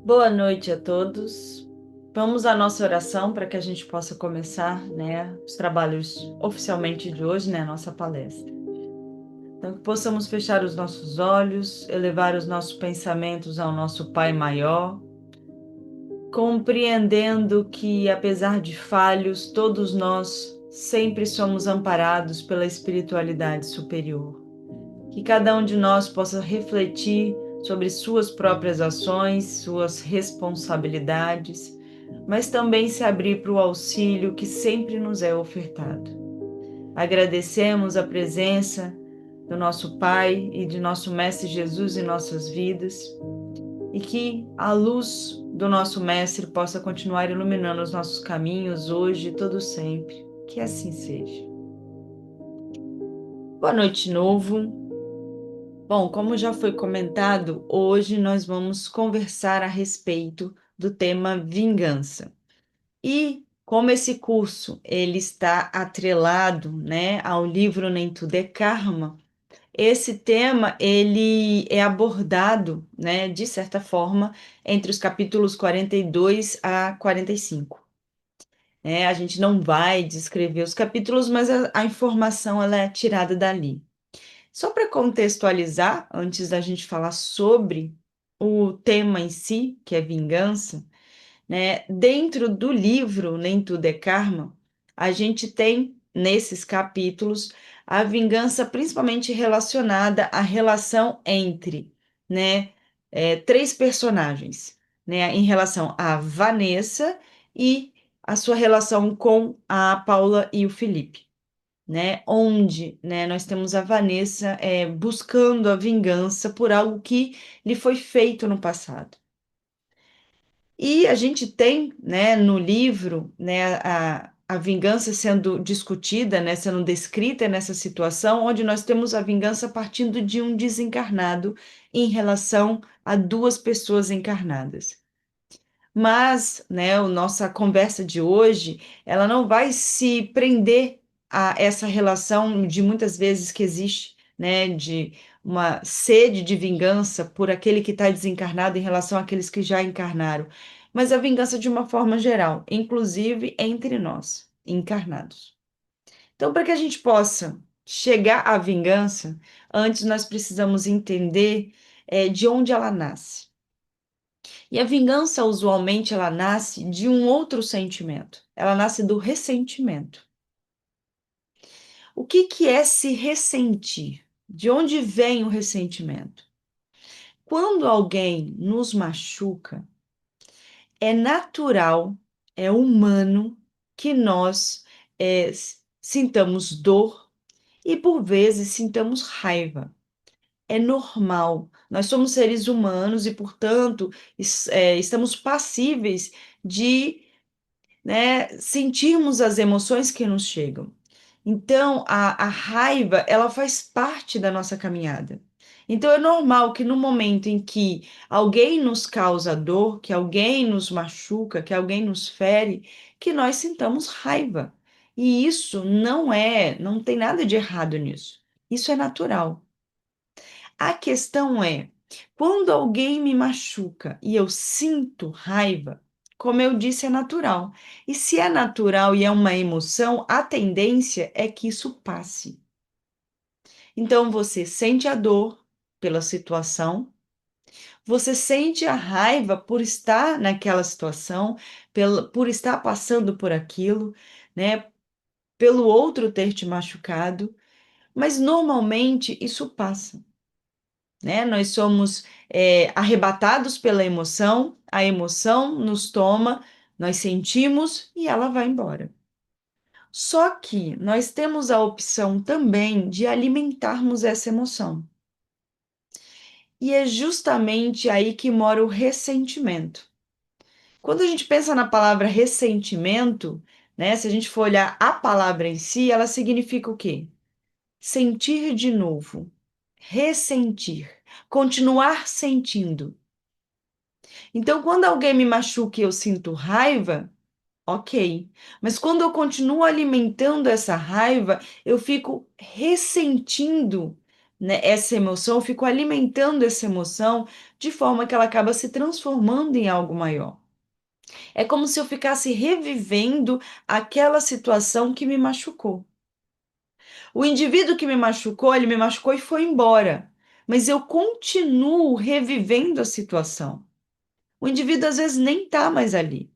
Boa noite a todos. Vamos à nossa oração para que a gente possa começar, os trabalhos oficialmente de hoje, a nossa palestra. Então, que possamos fechar os nossos olhos, elevar os nossos pensamentos ao nosso Pai maior, compreendendo que, apesar de falhos, todos nós sempre somos amparados pela espiritualidade superior. Que cada um de nós possa refletir sobre suas próprias ações, suas responsabilidades, mas também se abrir para o auxílio que sempre nos é ofertado. Agradecemos a presença do nosso Pai e de nosso Mestre Jesus em nossas vidas e que a luz do nosso Mestre possa continuar iluminando os nossos caminhos hoje e todo sempre. Que assim seja. Boa noite de novo. Bom, como já foi comentado, hoje nós vamos conversar a respeito do tema vingança. E como esse curso ele está atrelado, ao livro Nem Tudo é Karma, esse tema ele é abordado, de certa forma, entre os capítulos 42 a 45. A gente não vai descrever os capítulos, mas a informação ela é tirada dali. Só para contextualizar, antes da gente falar sobre o tema em si, que é vingança, dentro do livro Nem Tudo é Karma, a gente tem nesses capítulos a vingança principalmente relacionada à relação entre, três personagens, em relação a Vanessa e a sua relação com a Paula e o Felipe. Onde, nós temos a Vanessa buscando a vingança por algo que lhe foi feito no passado. E a gente tem, no livro, a vingança sendo discutida, sendo descrita nessa situação, onde nós temos a vingança partindo de um desencarnado em relação a duas pessoas encarnadas. Mas, a nossa conversa de hoje, ela não vai se prender a essa relação de muitas vezes que existe, de uma sede de vingança por aquele que está desencarnado em relação àqueles que já encarnaram, mas a vingança de uma forma geral, inclusive entre nós, encarnados. Então, para que a gente possa chegar à vingança, antes nós precisamos entender de onde ela nasce. E a vingança, usualmente, ela nasce de um outro sentimento. Ela nasce do ressentimento. O que é se ressentir? De onde vem o ressentimento? Quando alguém nos machuca, é natural, é humano que nós sintamos dor e, por vezes, sintamos raiva. É normal. Nós somos seres humanos e, portanto, estamos passíveis de, sentirmos as emoções que nos chegam. Então, a raiva, ela faz parte da nossa caminhada. Então, é normal que no momento em que alguém nos causa dor, que alguém nos machuca, que alguém nos fere, que nós sintamos raiva. E isso não tem nada de errado nisso. Isso é natural. A questão é, quando alguém me machuca e eu sinto raiva, como eu disse, é natural. E se é natural e é uma emoção, a tendência é que isso passe. Então você sente a dor pela situação, você sente a raiva por estar naquela situação, por estar passando por aquilo, pelo outro ter te machucado, mas normalmente isso passa. Nós somos arrebatados pela emoção, a emoção nos toma, nós sentimos e ela vai embora. Só que nós temos a opção também de alimentarmos essa emoção. E é justamente aí que mora o ressentimento. Quando a gente pensa na palavra ressentimento, se a gente for olhar a palavra em si, ela significa o quê? Sentir de novo, ressentir, continuar sentindo. Então, quando alguém me machuca e eu sinto raiva, ok. Mas quando eu continuo alimentando essa raiva, eu fico ressentindo né, essa emoção, eu fico alimentando essa emoção de forma que ela acaba se transformando em algo maior. É como se eu ficasse revivendo aquela situação que me machucou. O indivíduo que me machucou, ele me machucou e foi embora, mas eu continuo revivendo a situação. O indivíduo às vezes nem está mais ali.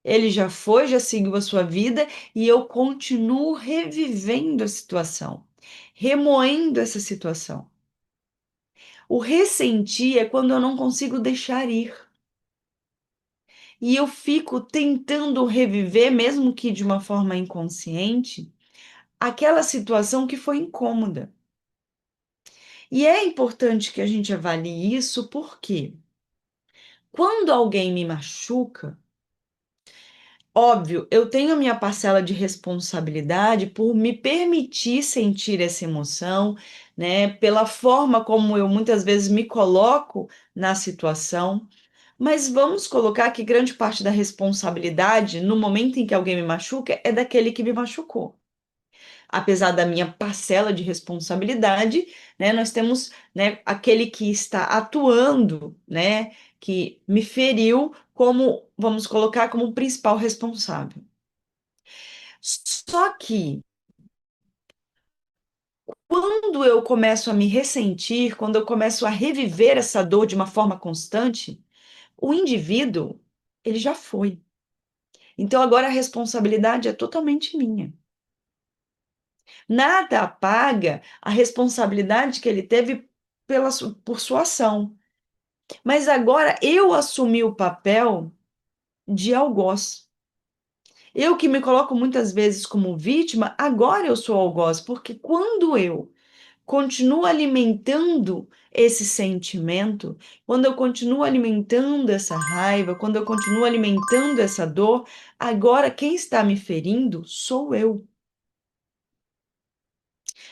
Ele já foi, já seguiu a sua vida e eu continuo revivendo a situação, remoendo essa situação. O ressentir é quando eu não consigo deixar ir. E eu fico tentando reviver, mesmo que de uma forma inconsciente, aquela situação que foi incômoda. E é importante que a gente avalie isso porque quando alguém me machuca, óbvio, eu tenho a minha parcela de responsabilidade por me permitir sentir essa emoção, né? Pela forma como eu muitas vezes me coloco na situação. Mas vamos colocar que grande parte da responsabilidade, no momento em que alguém me machuca, é daquele que me machucou. Apesar da minha parcela de responsabilidade, né, nós temos, né, aquele que está atuando, né, que me feriu como, vamos colocar como o principal responsável. Só que quando eu começo a me ressentir, quando eu começo a reviver essa dor de uma forma constante, o indivíduo, ele já foi. Então agora a responsabilidade é totalmente minha. Nada apaga a responsabilidade que ele teve por sua ação. Mas agora eu assumi o papel de algoz. Eu que me coloco muitas vezes como vítima, agora eu sou algoz, porque quando eu continuo alimentando esse sentimento, quando eu continuo alimentando essa raiva, quando eu continuo alimentando essa dor, agora quem está me ferindo sou eu.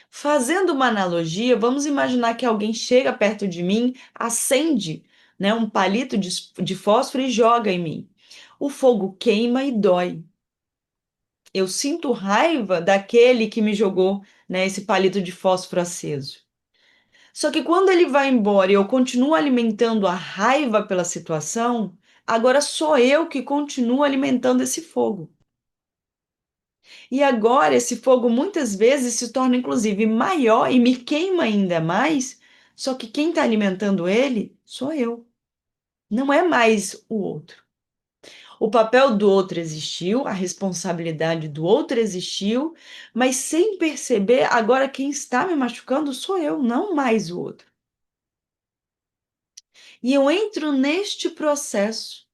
Fazendo uma analogia, vamos imaginar que alguém chega perto de mim, acende, né, um palito de fósforo e joga em mim. O fogo queima e dói. Eu sinto raiva daquele que me jogou, né, esse palito de fósforo aceso. Só que quando ele vai embora e eu continuo alimentando a raiva pela situação, agora sou eu que continuo alimentando esse fogo. E agora esse fogo muitas vezes se torna inclusive maior e me queima ainda mais, só que quem está alimentando ele sou eu, não é mais o outro. O papel do outro existiu, a responsabilidade do outro existiu, mas sem perceber, agora quem está me machucando sou eu, não mais o outro. E eu entro neste processo,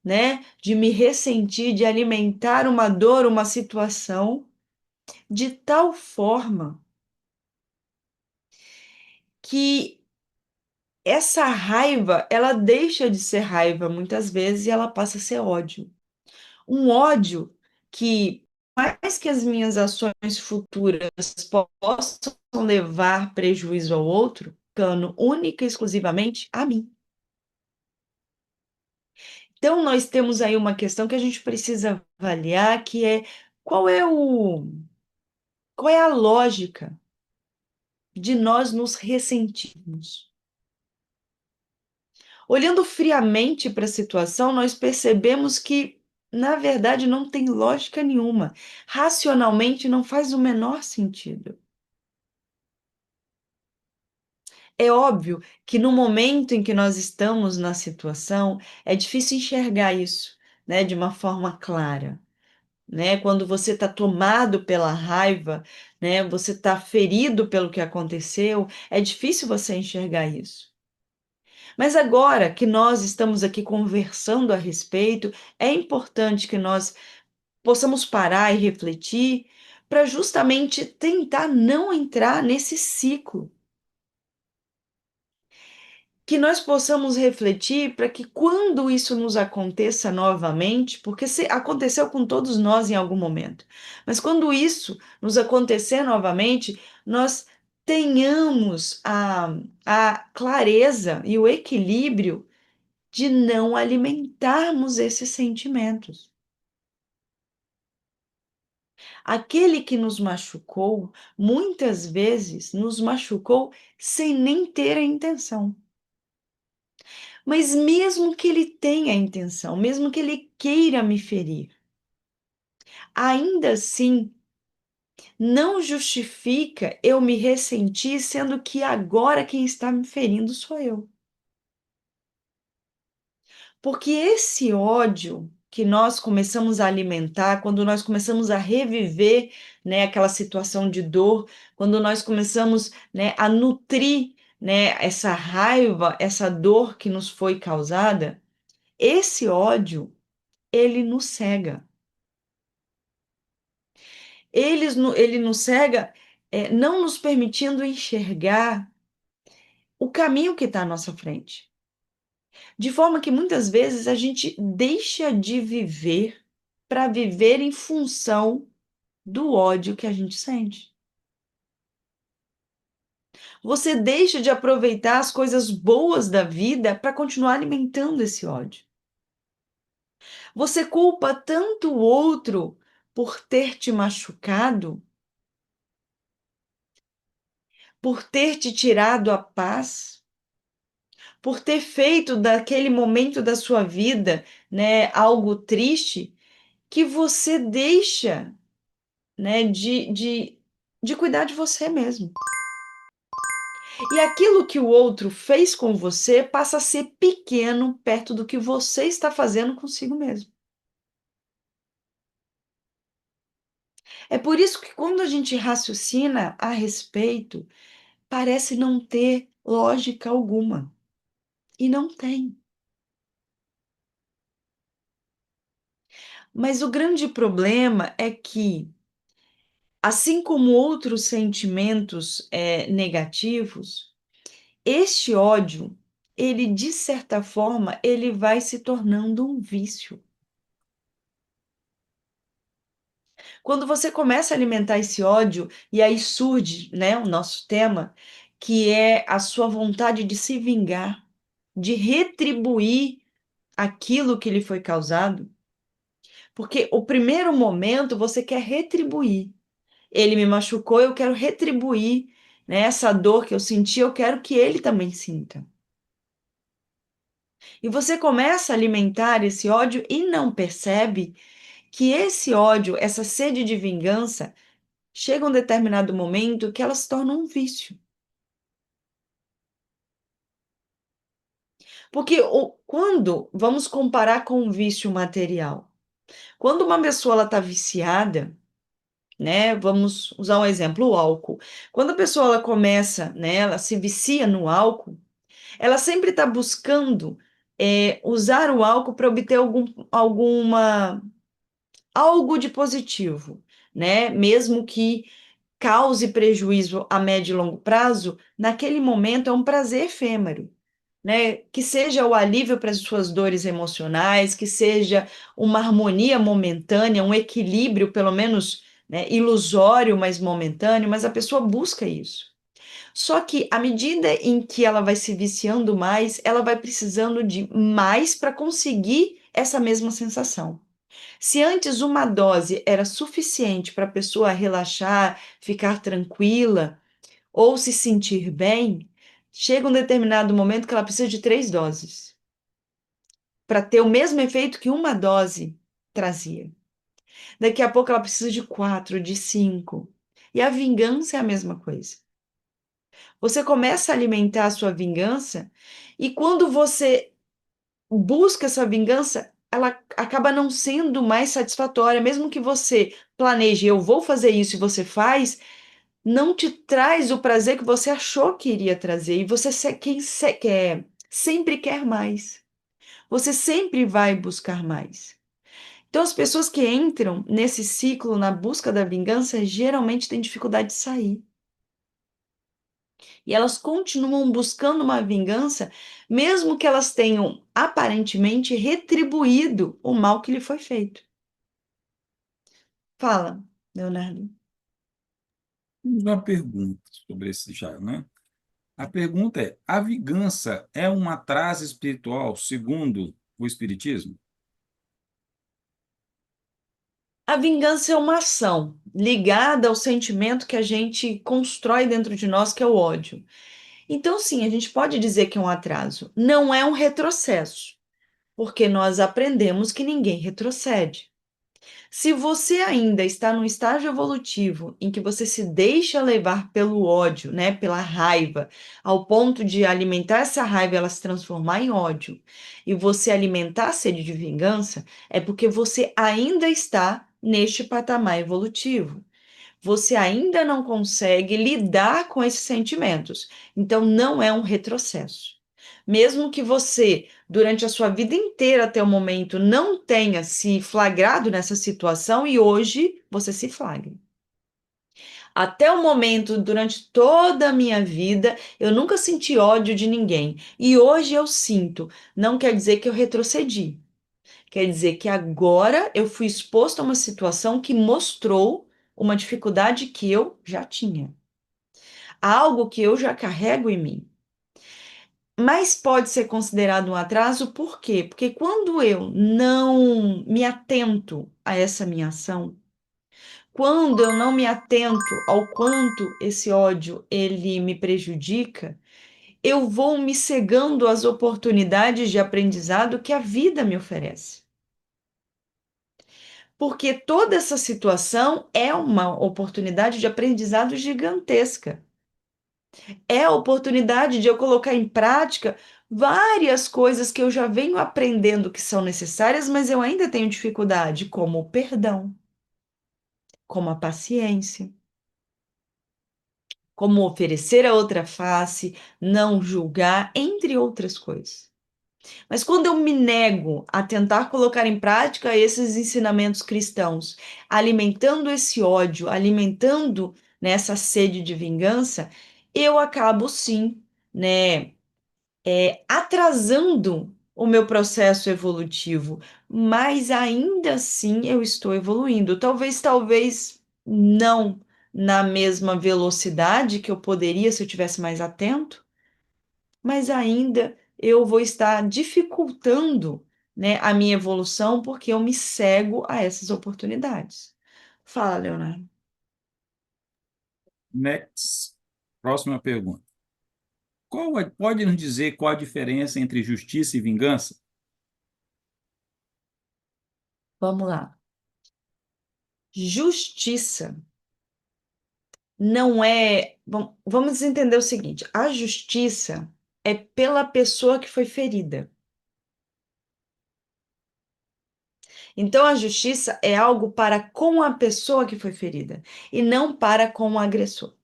né, de me ressentir, de alimentar uma dor, uma situação, de tal forma que essa raiva, ela deixa de ser raiva muitas vezes e ela passa a ser ódio. Um ódio que, mais que as minhas ações futuras possam levar prejuízo ao outro, cano única e exclusivamente a mim. Então, nós temos aí uma questão que a gente precisa avaliar, que é qual é o, qual é a lógica de nós nos ressentirmos. Olhando friamente para a situação, nós percebemos que, na verdade, não tem lógica nenhuma. Racionalmente, não faz o menor sentido. É óbvio que no momento em que nós estamos na situação, é difícil enxergar isso, né, de uma forma clara, né? Quando você está tomado pela raiva, né, você está ferido pelo que aconteceu, é difícil você enxergar isso. Mas agora que nós estamos aqui conversando a respeito, é importante que nós possamos parar e refletir para justamente tentar não entrar nesse ciclo. Que nós possamos refletir para que quando isso nos aconteça novamente, porque se aconteceu com todos nós em algum momento, mas quando isso nos acontecer novamente, nós tenhamos a clareza e o equilíbrio de não alimentarmos esses sentimentos. Aquele que nos machucou, muitas vezes nos machucou sem nem ter a intenção. Mas mesmo que ele tenha a intenção, mesmo que ele queira me ferir, ainda assim não justifica eu me ressentir, sendo que agora quem está me ferindo sou eu. Porque esse ódio que nós começamos a alimentar, quando nós começamos a reviver, né, aquela situação de dor, quando nós começamos, né, a nutrir, né, essa raiva, essa dor que nos foi causada, esse ódio, ele nos cega. Ele nos cega, não nos permitindo enxergar o caminho que está à nossa frente. De forma que muitas vezes a gente deixa de viver para viver em função do ódio que a gente sente. Você deixa de aproveitar as coisas boas da vida para continuar alimentando esse ódio. Você culpa tanto o outro por ter te machucado, por ter te tirado a paz, por ter feito daquele momento da sua vida, né, algo triste, que você deixa, né, de cuidar de você mesmo. E aquilo que o outro fez com você passa a ser pequeno perto do que você está fazendo consigo mesmo. É por isso que quando a gente raciocina a respeito, parece não ter lógica alguma. E não tem. Mas o grande problema é que, assim como outros sentimentos negativos, este ódio, ele de certa forma, ele vai se tornando um vício. Quando você começa a alimentar esse ódio, e aí surge, né, o nosso tema, que é a sua vontade de se vingar, de retribuir aquilo que lhe foi causado, porque o primeiro momento você quer retribuir. Ele me machucou, eu quero retribuir, né, essa dor que eu senti, eu quero que ele também sinta. E você começa a alimentar esse ódio e não percebe que esse ódio, essa sede de vingança, chega um determinado momento que ela se torna um vício. Porque quando vamos comparar com um vício material, quando uma pessoa está viciada, né? Vamos usar um exemplo, o álcool. Quando a pessoa ela começa, né? Ela se vicia no álcool, ela sempre está buscando usar o álcool para obter algo de positivo, né? Mesmo que cause prejuízo a médio e longo prazo, naquele momento é um prazer efêmero, né? Que seja o alívio para as suas dores emocionais, que seja uma harmonia momentânea, um equilíbrio, pelo menos, né, ilusório, mas momentâneo, mas a pessoa busca isso. Só que à medida em que ela vai se viciando mais, ela vai precisando de mais para conseguir essa mesma sensação. Se antes uma dose era suficiente para a pessoa relaxar, ficar tranquila ou se sentir bem, chega um determinado momento que ela precisa de 3 doses para ter o mesmo efeito que uma dose trazia. Daqui a pouco ela precisa de 4, de 5. E a vingança é a mesma coisa. Você começa a alimentar a sua vingança e quando você busca essa vingança, ela acaba não sendo mais satisfatória, mesmo que você planeje, eu vou fazer isso e você faz, não te traz o prazer que você achou que iria trazer e você quer, sempre quer mais. Você sempre vai buscar mais. Então, as pessoas que entram nesse ciclo na busca da vingança geralmente têm dificuldade de sair. E elas continuam buscando uma vingança, mesmo que elas tenham aparentemente retribuído o mal que lhe foi feito. Fala, Leonardo. Uma pergunta sobre esse já, né? A pergunta é: a vingança é uma trase espiritual segundo o Espiritismo? A vingança é uma ação ligada ao sentimento que a gente constrói dentro de nós, que é o ódio. Então, sim, a gente pode dizer que é um atraso. Não é um retrocesso, porque nós aprendemos que ninguém retrocede. Se você ainda está num estágio evolutivo em que você se deixa levar pelo ódio, né, pela raiva, ao ponto de alimentar essa raiva e ela se transformar em ódio, e você alimentar a sede de vingança, é porque você ainda está neste patamar evolutivo. Você ainda não consegue lidar com esses sentimentos. Então, não é um retrocesso. Mesmo que você, durante a sua vida inteira até o momento, não tenha se flagrado nessa situação e hoje você se flagre. Até o momento, durante toda a minha vida, eu nunca senti ódio de ninguém. E hoje eu sinto. Não quer dizer que eu retrocedi. Quer dizer que agora eu fui exposto a uma situação que mostrou uma dificuldade que eu já tinha, algo que eu já carrego em mim. Mas pode ser considerado um atraso, por quê? Porque quando eu não me atento a essa minha ação, quando eu não me atento ao quanto esse ódio ele me prejudica, eu vou me cegando às oportunidades de aprendizado que a vida me oferece. Porque toda essa situação é uma oportunidade de aprendizado gigantesca. É a oportunidade de eu colocar em prática várias coisas que eu já venho aprendendo que são necessárias, mas eu ainda tenho dificuldade, como o perdão, como a paciência, como oferecer a outra face, não julgar, entre outras coisas. Mas quando eu me nego a tentar colocar em prática esses ensinamentos cristãos, alimentando esse ódio, alimentando nessa sede de vingança, eu acabo sim, né, atrasando o meu processo evolutivo, mas ainda assim eu estou evoluindo. Talvez não na mesma velocidade que eu poderia se eu tivesse mais atento, mas ainda eu vou estar dificultando, né, a minha evolução porque eu me cego a essas oportunidades. Fala, Leonardo. Next. Próxima pergunta. Pode nos dizer qual a diferença entre justiça e vingança? Vamos lá. Justiça não é. Vamos entender o seguinte: a justiça é pela pessoa que foi ferida. Então, a justiça é algo para com a pessoa que foi ferida e não para com o agressor.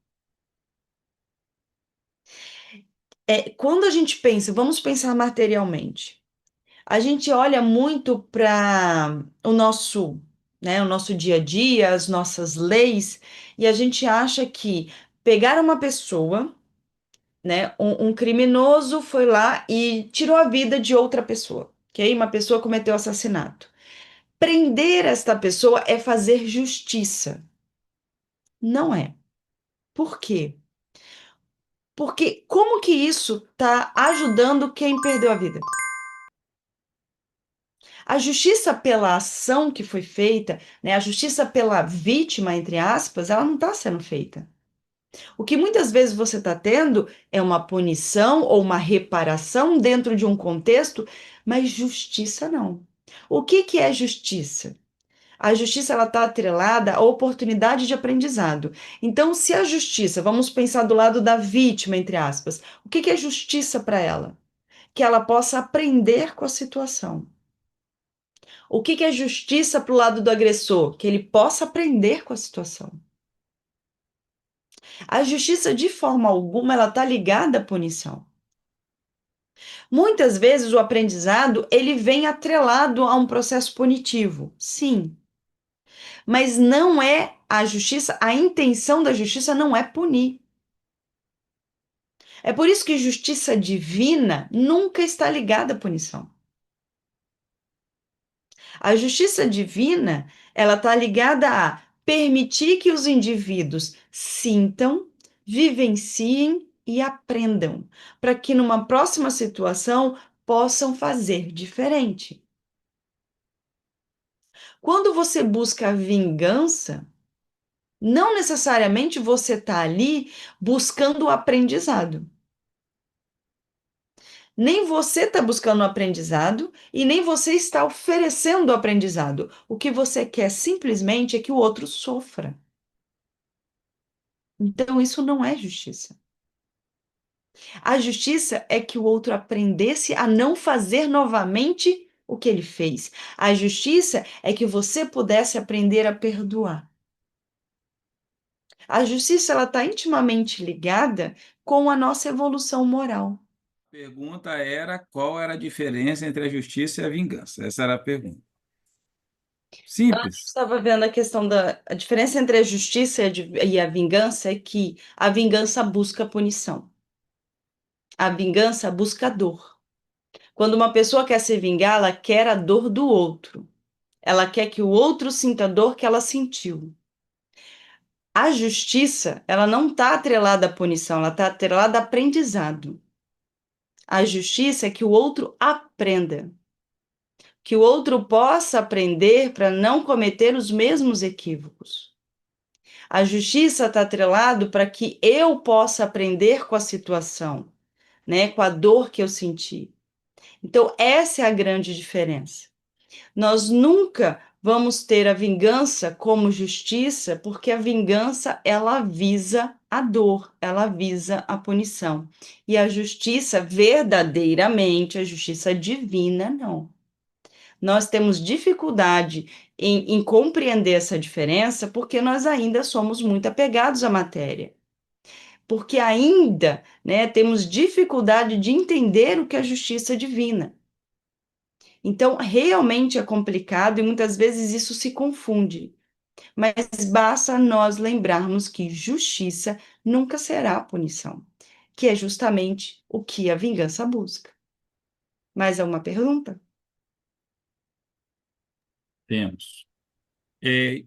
Quando a gente pensa, vamos pensar materialmente, a gente olha muito para o nosso dia a dia, as nossas leis, e a gente acha que pegar uma pessoa, né, um criminoso foi lá e tirou a vida de outra pessoa, ok? Uma pessoa cometeu assassinato. Prender esta pessoa é fazer justiça. Não é. Por quê? Porque como que isso está ajudando quem perdeu a vida? A justiça pela ação que foi feita, né, a justiça pela vítima, entre aspas, ela não está sendo feita. O que muitas vezes você está tendo é uma punição ou uma reparação dentro de um contexto, mas justiça não. O que que é justiça? A justiça ela está atrelada à oportunidade de aprendizado. Então, se a justiça, vamos pensar do lado da vítima, entre aspas, o que que é justiça para ela? Que ela possa aprender com a situação. O que que é justiça para o lado do agressor? Que ele possa aprender com a situação. A justiça, de forma alguma, ela está ligada à punição. Muitas vezes o aprendizado ele vem atrelado a um processo punitivo, sim, mas não é a justiça, a intenção da justiça não é punir. É por isso que justiça divina nunca está ligada à punição. A justiça divina, ela está ligada a permitir que os indivíduos sintam, vivenciem e aprendam, para que numa próxima situação possam fazer diferente. Quando você busca a vingança, não necessariamente você está ali buscando o aprendizado. Nem você está buscando o aprendizado e nem você está oferecendo o aprendizado. O que você quer simplesmente é que o outro sofra. Então, isso não é justiça. A justiça é que o outro aprendesse a não fazer novamente o que ele fez. A justiça é que você pudesse aprender a perdoar. A justiça ela está intimamente ligada com a nossa evolução moral. A pergunta era qual era a diferença entre a justiça e a vingança. Essa era a pergunta. Simples. Estava vendo a questão da a diferença entre a justiça e a vingança é que a vingança busca punição. A vingança busca dor. Quando uma pessoa quer se vingar, ela quer a dor do outro. Ela quer que o outro sinta a dor que ela sentiu. A justiça, ela não está atrelada à punição, ela está atrelada a aprendizado. A justiça é que o outro aprenda, que o outro possa aprender para não cometer os mesmos equívocos. A justiça está atrelado para que eu possa aprender com a situação, né, com a dor que eu senti. Então, essa é a grande diferença. Nós nunca vamos ter a vingança como justiça, porque a vingança ela visa a dor, ela visa a punição. E a justiça verdadeiramente, a justiça divina, não. Nós temos dificuldade em compreender essa diferença porque nós ainda somos muito apegados à matéria. Porque ainda, né, temos dificuldade de entender o que é a justiça divina. Então, realmente é complicado e muitas vezes isso se confunde. Mas basta nós lembrarmos que justiça nunca será punição, que é justamente o que a vingança busca. Mais alguma pergunta? Temos.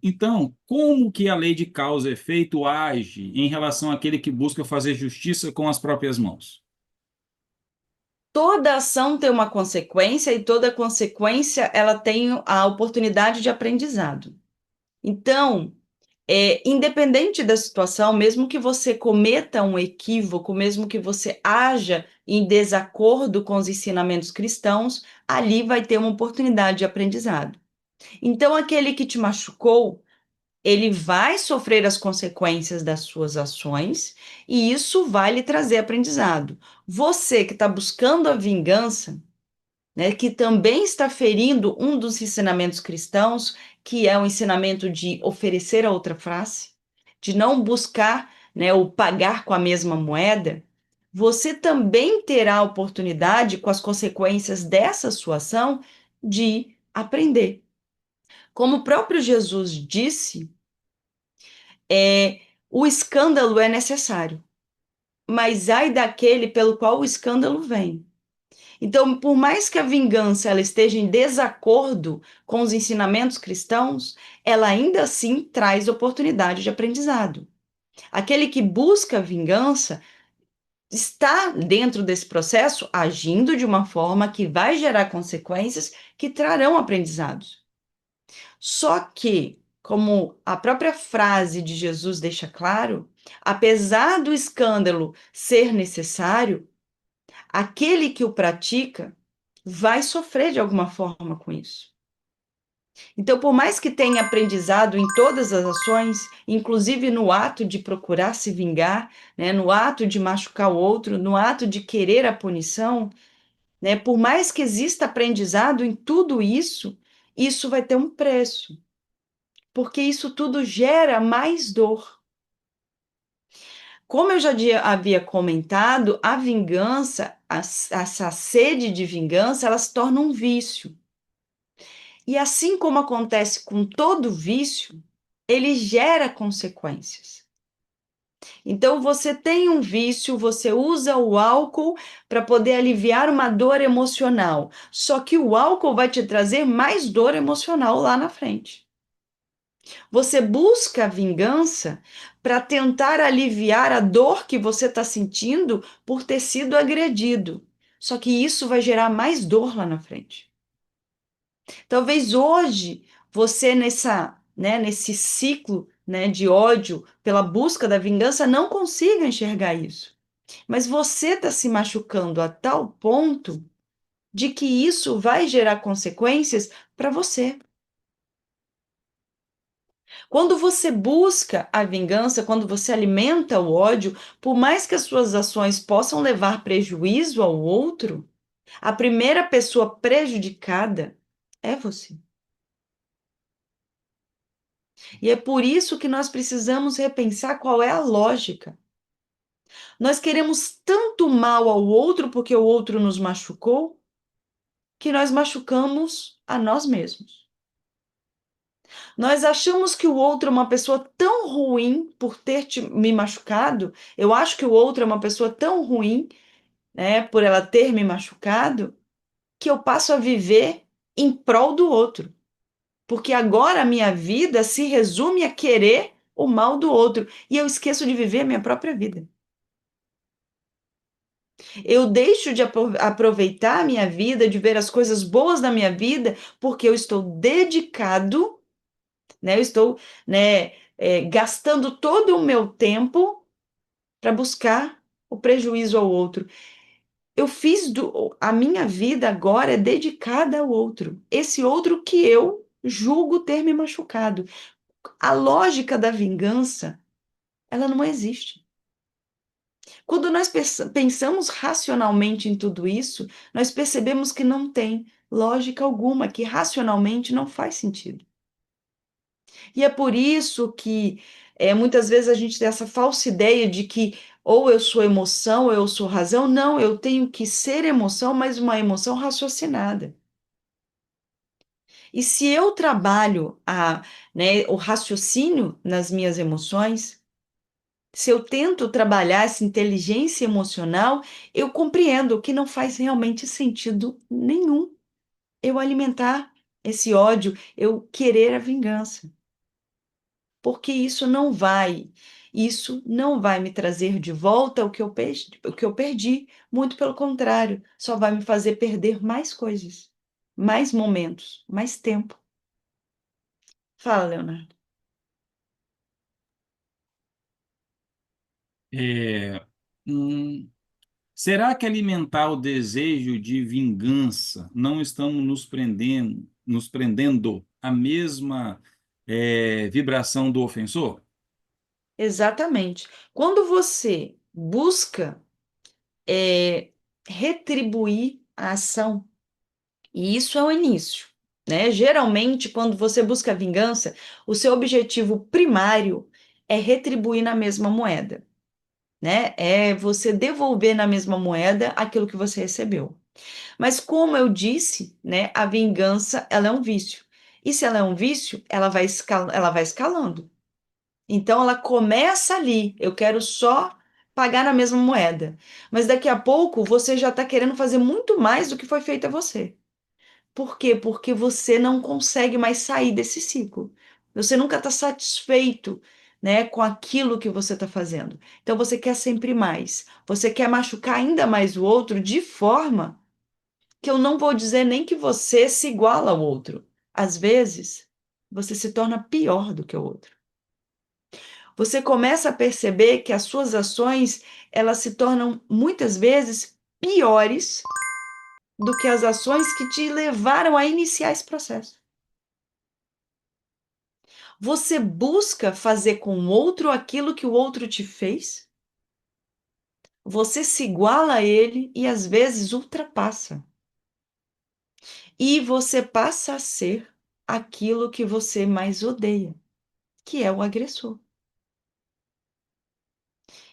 Então, como que a lei de causa e efeito age em relação àquele que busca fazer justiça com as próprias mãos? Toda ação tem uma consequência e toda consequência ela tem a oportunidade de aprendizado. Então, independente da situação, mesmo que você cometa um equívoco, mesmo que você haja em desacordo com os ensinamentos cristãos, ali vai ter uma oportunidade de aprendizado. Então, aquele que te machucou, ele vai sofrer as consequências das suas ações e isso vai lhe trazer aprendizado. Você que está buscando a vingança, né, que também está ferindo um dos ensinamentos cristãos, que é o ensinamento de oferecer a outra face, de não buscar, né, o pagar com a mesma moeda, você também terá a oportunidade, com as consequências dessa sua ação, de aprender. Como o próprio Jesus disse, o escândalo é necessário, mas ai daquele pelo qual o escândalo vem. Então, por mais que a vingança ela esteja em desacordo com os ensinamentos cristãos, ela ainda assim traz oportunidade de aprendizado. Aquele que busca a vingança está dentro desse processo agindo de uma forma que vai gerar consequências que trarão aprendizados. Só que, como a própria frase de Jesus deixa claro, apesar do escândalo ser necessário, aquele que o pratica vai sofrer de alguma forma com isso. Então, por mais que tenha aprendizado em todas as ações, inclusive no ato de procurar se vingar, né, no ato de machucar o outro, no ato de querer a punição, né, por mais que exista aprendizado em tudo isso, isso vai ter um preço, porque isso tudo gera mais dor. Como eu já havia comentado, a vingança, essa sede de vingança, ela se torna um vício. E assim como acontece com todo vício, ele gera consequências. Então, você tem um vício, você usa o álcool para poder aliviar uma dor emocional. Só que o álcool vai te trazer mais dor emocional lá na frente. Você busca a vingança para tentar aliviar a dor que você está sentindo por ter sido agredido. Só que isso vai gerar mais dor lá na frente. Talvez hoje Você nesse ciclo, de ódio pela busca da vingança não consiga enxergar isso. Mas você está se machucando a tal ponto de que isso vai gerar consequências para você. Quando você busca a vingança, quando você alimenta o ódio, por mais que as suas ações possam levar prejuízo ao outro, a primeira pessoa prejudicada é você. E é por isso que nós precisamos repensar qual é a lógica. Nós queremos tanto mal ao outro porque o outro nos machucou, que nós machucamos a nós mesmos. Nós achamos que o outro é uma pessoa tão ruim por ter me machucado. Eu acho que o outro é uma pessoa tão ruim, né, por ela ter me machucado, que eu passo a viver em prol do outro. Porque agora a minha vida se resume a querer o mal do outro e eu esqueço de viver a minha própria vida. Eu deixo de aproveitar a minha vida, de ver as coisas boas da minha vida, porque eu estou dedicado, né? Eu estou, gastando todo o meu tempo para buscar o prejuízo ao outro. A minha vida agora é dedicada ao outro. Esse outro que eu julgo ter me machucado. A lógica da vingança, ela não existe. Quando nós pensamos racionalmente em tudo isso, nós percebemos que não tem lógica alguma, que racionalmente não faz sentido. E é por isso que muitas vezes a gente tem essa falsa ideia de que ou eu sou emoção ou eu sou razão. Não, eu tenho que ser emoção, mas uma emoção raciocinada. E se eu trabalho o raciocínio nas minhas emoções, se eu tento trabalhar essa inteligência emocional, eu compreendo que não faz realmente sentido nenhum eu alimentar esse ódio, eu querer a vingança. Porque isso não vai me trazer de volta o que eu perdi, muito pelo contrário, só vai me fazer perder mais coisas, mais momentos, mais tempo. Fala, Leonardo. É, hum, será que alimentar o desejo de vingança não estamos nos prendendo à mesma vibração do ofensor? Exatamente. Quando você busca é, retribuir a ação, e isso é o início, né? Geralmente, quando você busca vingança, o seu objetivo primário é retribuir na mesma moeda, né? É você devolver na mesma moeda aquilo que você recebeu. Mas como eu disse, né, a vingança, ela é um vício. E se ela é um vício, ela vai escalando. Então ela começa ali, eu quero só pagar na mesma moeda. Mas daqui a pouco você já está querendo fazer muito mais do que foi feito a você. Por quê? Porque você não consegue mais sair desse ciclo. Você nunca está satisfeito, né, com aquilo que você está fazendo. Então você quer sempre mais. Você quer machucar ainda mais o outro de forma que eu não vou dizer nem que você se iguala ao outro. Às vezes, você se torna pior do que o outro. Você começa a perceber que as suas ações, elas se tornam muitas vezes piores do que as ações que te levaram a iniciar esse processo. Você busca fazer com o outro aquilo que o outro te fez, você se iguala a ele e às vezes ultrapassa. E você passa a ser aquilo que você mais odeia, que é o agressor.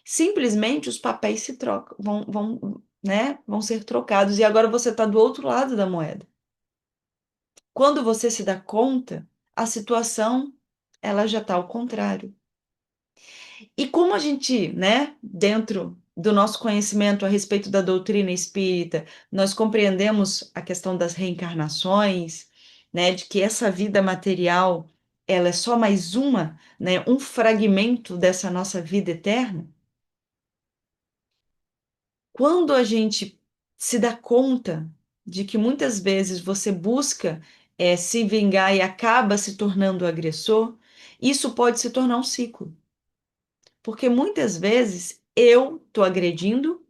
Simplesmente os papéis se trocam, vão ser trocados e agora você está do outro lado da moeda. Quando você se dá conta, a situação ela já está ao contrário. E como a gente, né, dentro do nosso conhecimento a respeito da doutrina espírita, nós compreendemos a questão das reencarnações, né, de que essa vida material, ela é só mais um fragmento dessa nossa vida eterna. Quando a gente se dá conta de que muitas vezes você busca se vingar e acaba se tornando agressor, isso pode se tornar um ciclo. Porque muitas vezes eu estou agredindo,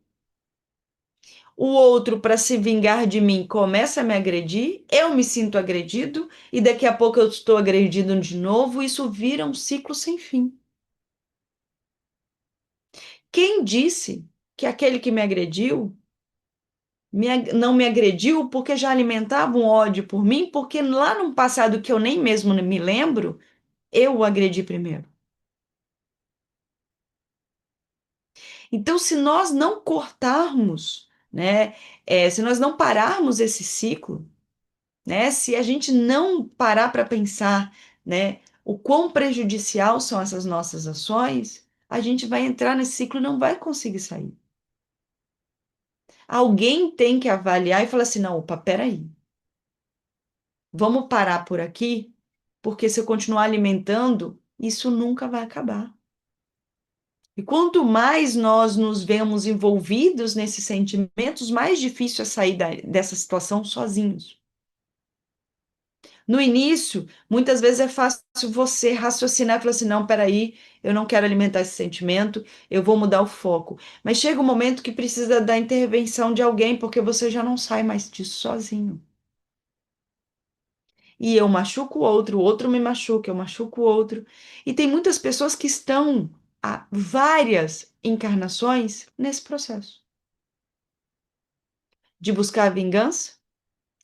o outro, para se vingar de mim, começa a me agredir, eu me sinto agredido, e daqui a pouco eu estou agredindo de novo, isso vira um ciclo sem fim. Quem disse que aquele que me agrediu não me agrediu porque já alimentava um ódio por mim, porque lá no passado que eu nem mesmo me lembro, eu o agredi primeiro. Então, se nós não cortarmos, né, se nós não pararmos esse ciclo, né, se a gente não parar para pensar, né, o quão prejudicial são essas nossas ações, a gente vai entrar nesse ciclo e não vai conseguir sair. Alguém tem que avaliar e falar assim, não, opa, peraí, vamos parar por aqui, porque se eu continuar alimentando, isso nunca vai acabar. E quanto mais nós nos vemos envolvidos nesses sentimentos, mais difícil é sair dessa situação sozinhos. No início, muitas vezes é fácil você raciocinar e falar assim: não, peraí, eu não quero alimentar esse sentimento, eu vou mudar o foco. Mas chega um momento que precisa da intervenção de alguém, porque você já não sai mais disso sozinho. E eu machuco o outro me machuca, eu machuco o outro. E tem muitas pessoas que estão há várias encarnações nesse processo de buscar vingança,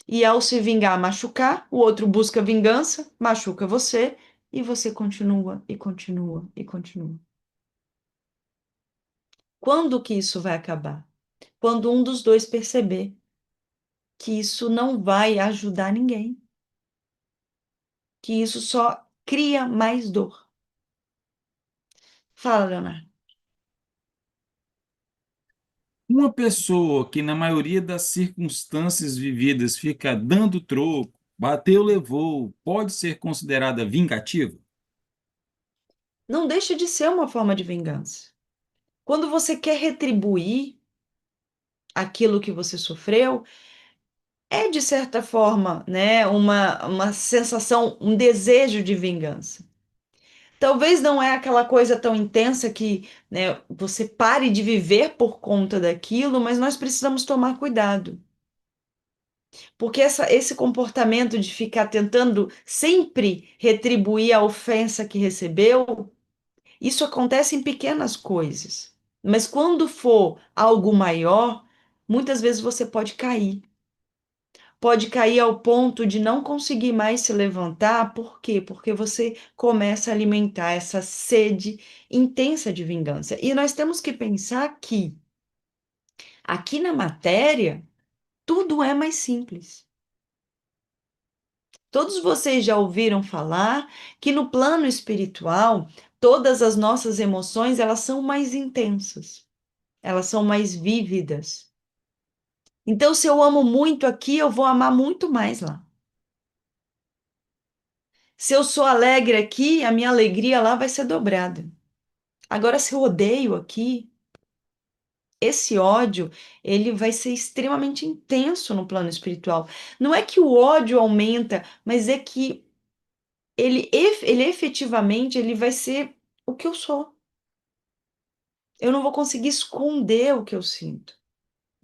e ao se vingar, machucar, o outro busca vingança, machuca você, e você continua e continua e continua. Quando que isso vai acabar? Quando um dos dois perceber que isso não vai ajudar ninguém, que isso só cria mais dor. Fala, Leonardo. Uma pessoa que, na maioria das circunstâncias vividas, fica dando troco, bateu, levou, pode ser considerada vingativa? Não deixa de ser uma forma de vingança. Quando você quer retribuir aquilo que você sofreu, é de certa forma, né, uma sensação, um desejo de vingança. Talvez não é aquela coisa tão intensa que, né, você pare de viver por conta daquilo, mas nós precisamos tomar cuidado. Porque esse comportamento de ficar tentando sempre retribuir a ofensa que recebeu, isso acontece em pequenas coisas. Mas quando for algo maior, muitas vezes você pode cair. Pode cair ao ponto de não conseguir mais se levantar. Por quê? Porque você começa a alimentar essa sede intensa de vingança. E nós temos que pensar que aqui na matéria tudo é mais simples. Todos vocês já ouviram falar que no plano espiritual, todas as nossas emoções, elas são mais intensas, elas são mais vívidas. Então, se eu amo muito aqui, eu vou amar muito mais lá. Se eu sou alegre aqui, a minha alegria lá vai ser dobrada. Agora, se eu odeio aqui, esse ódio, ele vai ser extremamente intenso no plano espiritual. Não é que o ódio aumenta, mas é que ele efetivamente ele vai ser o que eu sou. Eu não vou conseguir esconder o que eu sinto.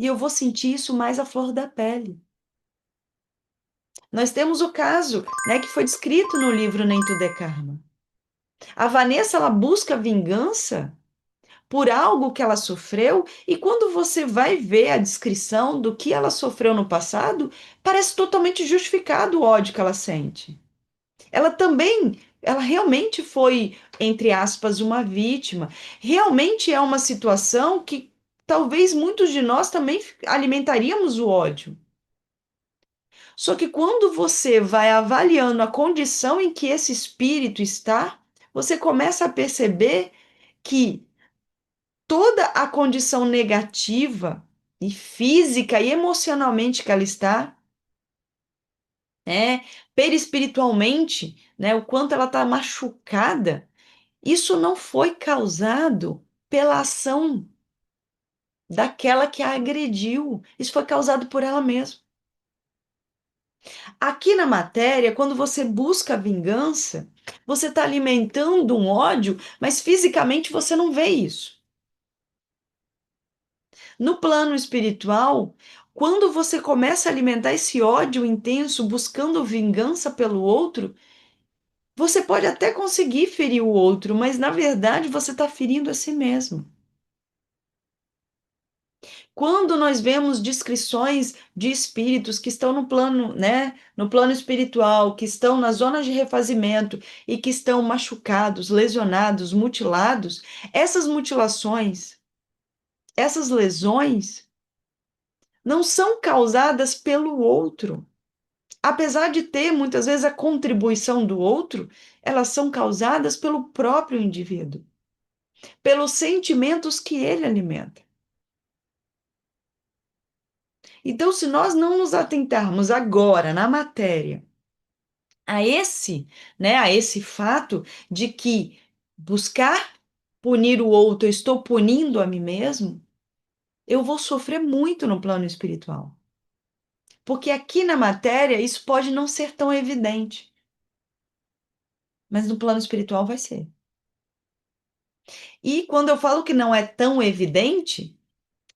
E eu vou sentir isso mais à flor da pele. Nós temos o caso, né, que foi descrito no livro Nem Tudo é Karma. A Vanessa, ela busca vingança por algo que ela sofreu, e quando você vai ver a descrição do que ela sofreu no passado, parece totalmente justificado o ódio que ela sente. Ela também, ela realmente foi, entre aspas, uma vítima. Realmente é uma situação que talvez muitos de nós também alimentaríamos o ódio. Só que quando você vai avaliando a condição em que esse espírito está, você começa a perceber que toda a condição negativa e física e emocionalmente que ela está, né, perispiritualmente, né, o quanto ela está machucada, isso não foi causado pela ação daquela que a agrediu, isso foi causado por ela mesma. Aqui na matéria, quando você busca a vingança, você está alimentando um ódio, mas fisicamente você não vê isso. No plano espiritual, quando você começa a alimentar esse ódio intenso, buscando vingança pelo outro, você pode até conseguir ferir o outro, mas na verdade você está ferindo a si mesmo. Quando nós vemos descrições de espíritos que estão no plano, né, no plano espiritual, que estão nas zonas de refazimento e que estão machucados, lesionados, mutilados, essas mutilações, essas lesões não são causadas pelo outro. Apesar de ter muitas vezes a contribuição do outro, elas são causadas pelo próprio indivíduo, pelos sentimentos que ele alimenta. Então, se nós não nos atentarmos agora na matéria a esse fato de que buscar punir o outro, eu estou punindo a mim mesmo, eu vou sofrer muito no plano espiritual. Porque aqui na matéria isso pode não ser tão evidente, mas no plano espiritual vai ser. E quando eu falo que não é tão evidente,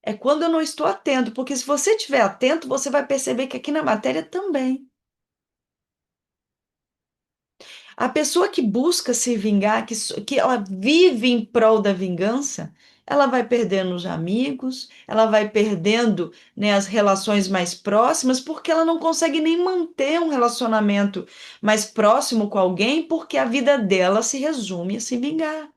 é quando eu não estou atento, porque se você estiver atento, você vai perceber que aqui na matéria também. A pessoa que busca se vingar, que ela vive em prol da vingança, ela vai perdendo os amigos, ela vai perdendo, né, as relações mais próximas, porque ela não consegue nem manter um relacionamento mais próximo com alguém, porque a vida dela se resume a se vingar.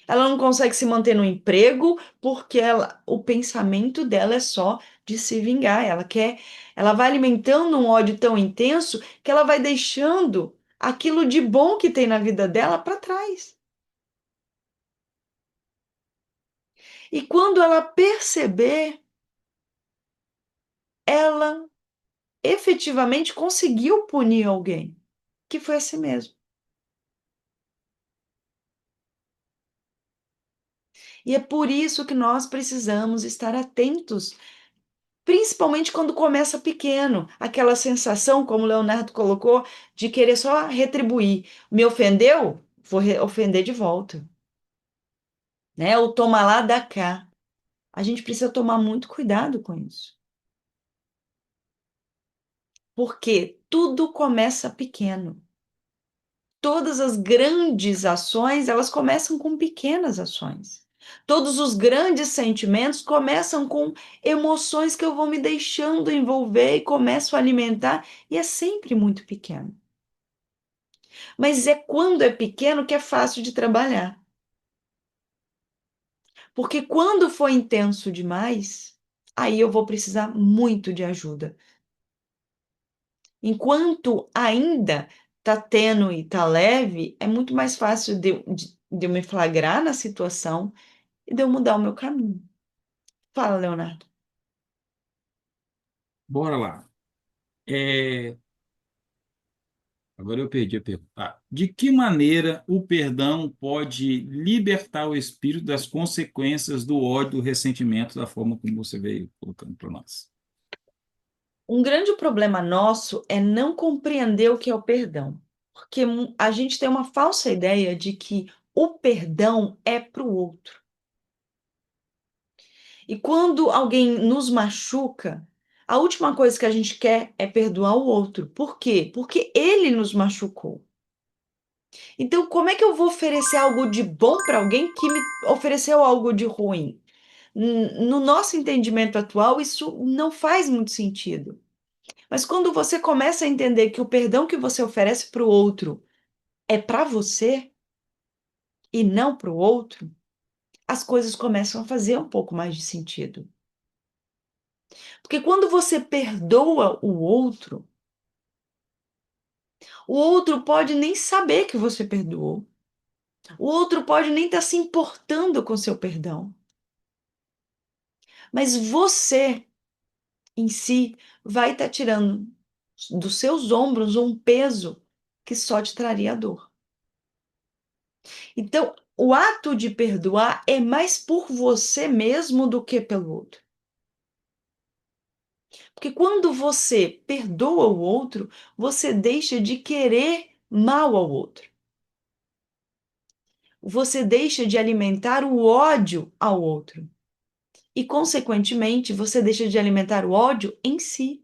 Ela não consegue se manter no emprego porque o pensamento dela é só de se vingar. Ela vai alimentando um ódio tão intenso que ela vai deixando aquilo de bom que tem na vida dela para trás. E quando ela perceber, ela efetivamente conseguiu punir alguém, que foi a si mesmo. E é por isso que nós precisamos estar atentos. Principalmente quando começa pequeno, aquela sensação, como o Leonardo colocou, de querer só retribuir. Me ofendeu? Vou ofender de volta, né? O toma lá, dá cá. A gente precisa tomar muito cuidado com isso, porque tudo começa pequeno. Todas as grandes ações, elas começam com pequenas ações. Todos os grandes sentimentos começam com emoções que eu vou me deixando envolver e começo a alimentar, e é sempre muito pequeno. Mas é quando é pequeno que é fácil de trabalhar. Porque quando for intenso demais, aí eu vou precisar muito de ajuda. Enquanto ainda tá tênue e tá leve, é muito mais fácil de eu me flagrar na situação e de eu mudar o meu caminho. Fala, Leonardo. Bora lá. É, agora eu perdi a pergunta. De que maneira o perdão pode libertar o espírito das consequências do ódio, do ressentimento, da forma como você veio colocando para nós? Um grande problema nosso é não compreender o que é o perdão. Porque a gente tem uma falsa ideia de que o perdão é para o outro. E quando alguém nos machuca, a última coisa que a gente quer é perdoar o outro. Por quê? Porque ele nos machucou. Então, como é que eu vou oferecer algo de bom para alguém que me ofereceu algo de ruim? No nosso entendimento atual, isso não faz muito sentido. Mas quando você começa a entender que o perdão que você oferece para o outro é para você e não para o outro, as coisas começam a fazer um pouco mais de sentido. Porque quando você perdoa o outro pode nem saber que você perdoou. O outro pode nem estar se importando com seu perdão. Mas você, em si, vai estar tirando dos seus ombros um peso que só te traria dor. Então, o ato de perdoar é mais por você mesmo do que pelo outro. Porque quando você perdoa o outro, você deixa de querer mal ao outro. Você deixa de alimentar o ódio ao outro. E, consequentemente, você deixa de alimentar o ódio em si.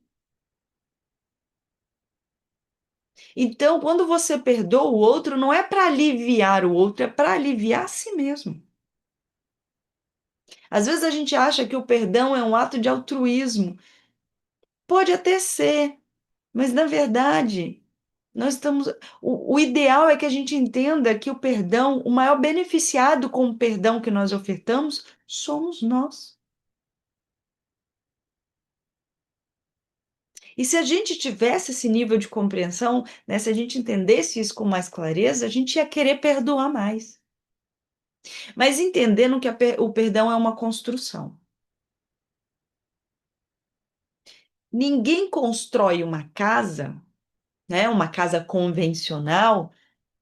Então, quando você perdoa o outro, não é para aliviar o outro, é para aliviar a si mesmo. Às vezes a gente acha que o perdão é um ato de altruísmo. Pode até ser, mas na verdade, nós estamos. O ideal é que a gente entenda que o perdão, o maior beneficiado com o perdão que nós ofertamos, somos nós. E se a gente tivesse esse nível de compreensão, né, se a gente entendesse isso com mais clareza, a gente ia querer perdoar mais. Mas entendendo que o perdão é uma construção. Ninguém constrói né, uma casa convencional,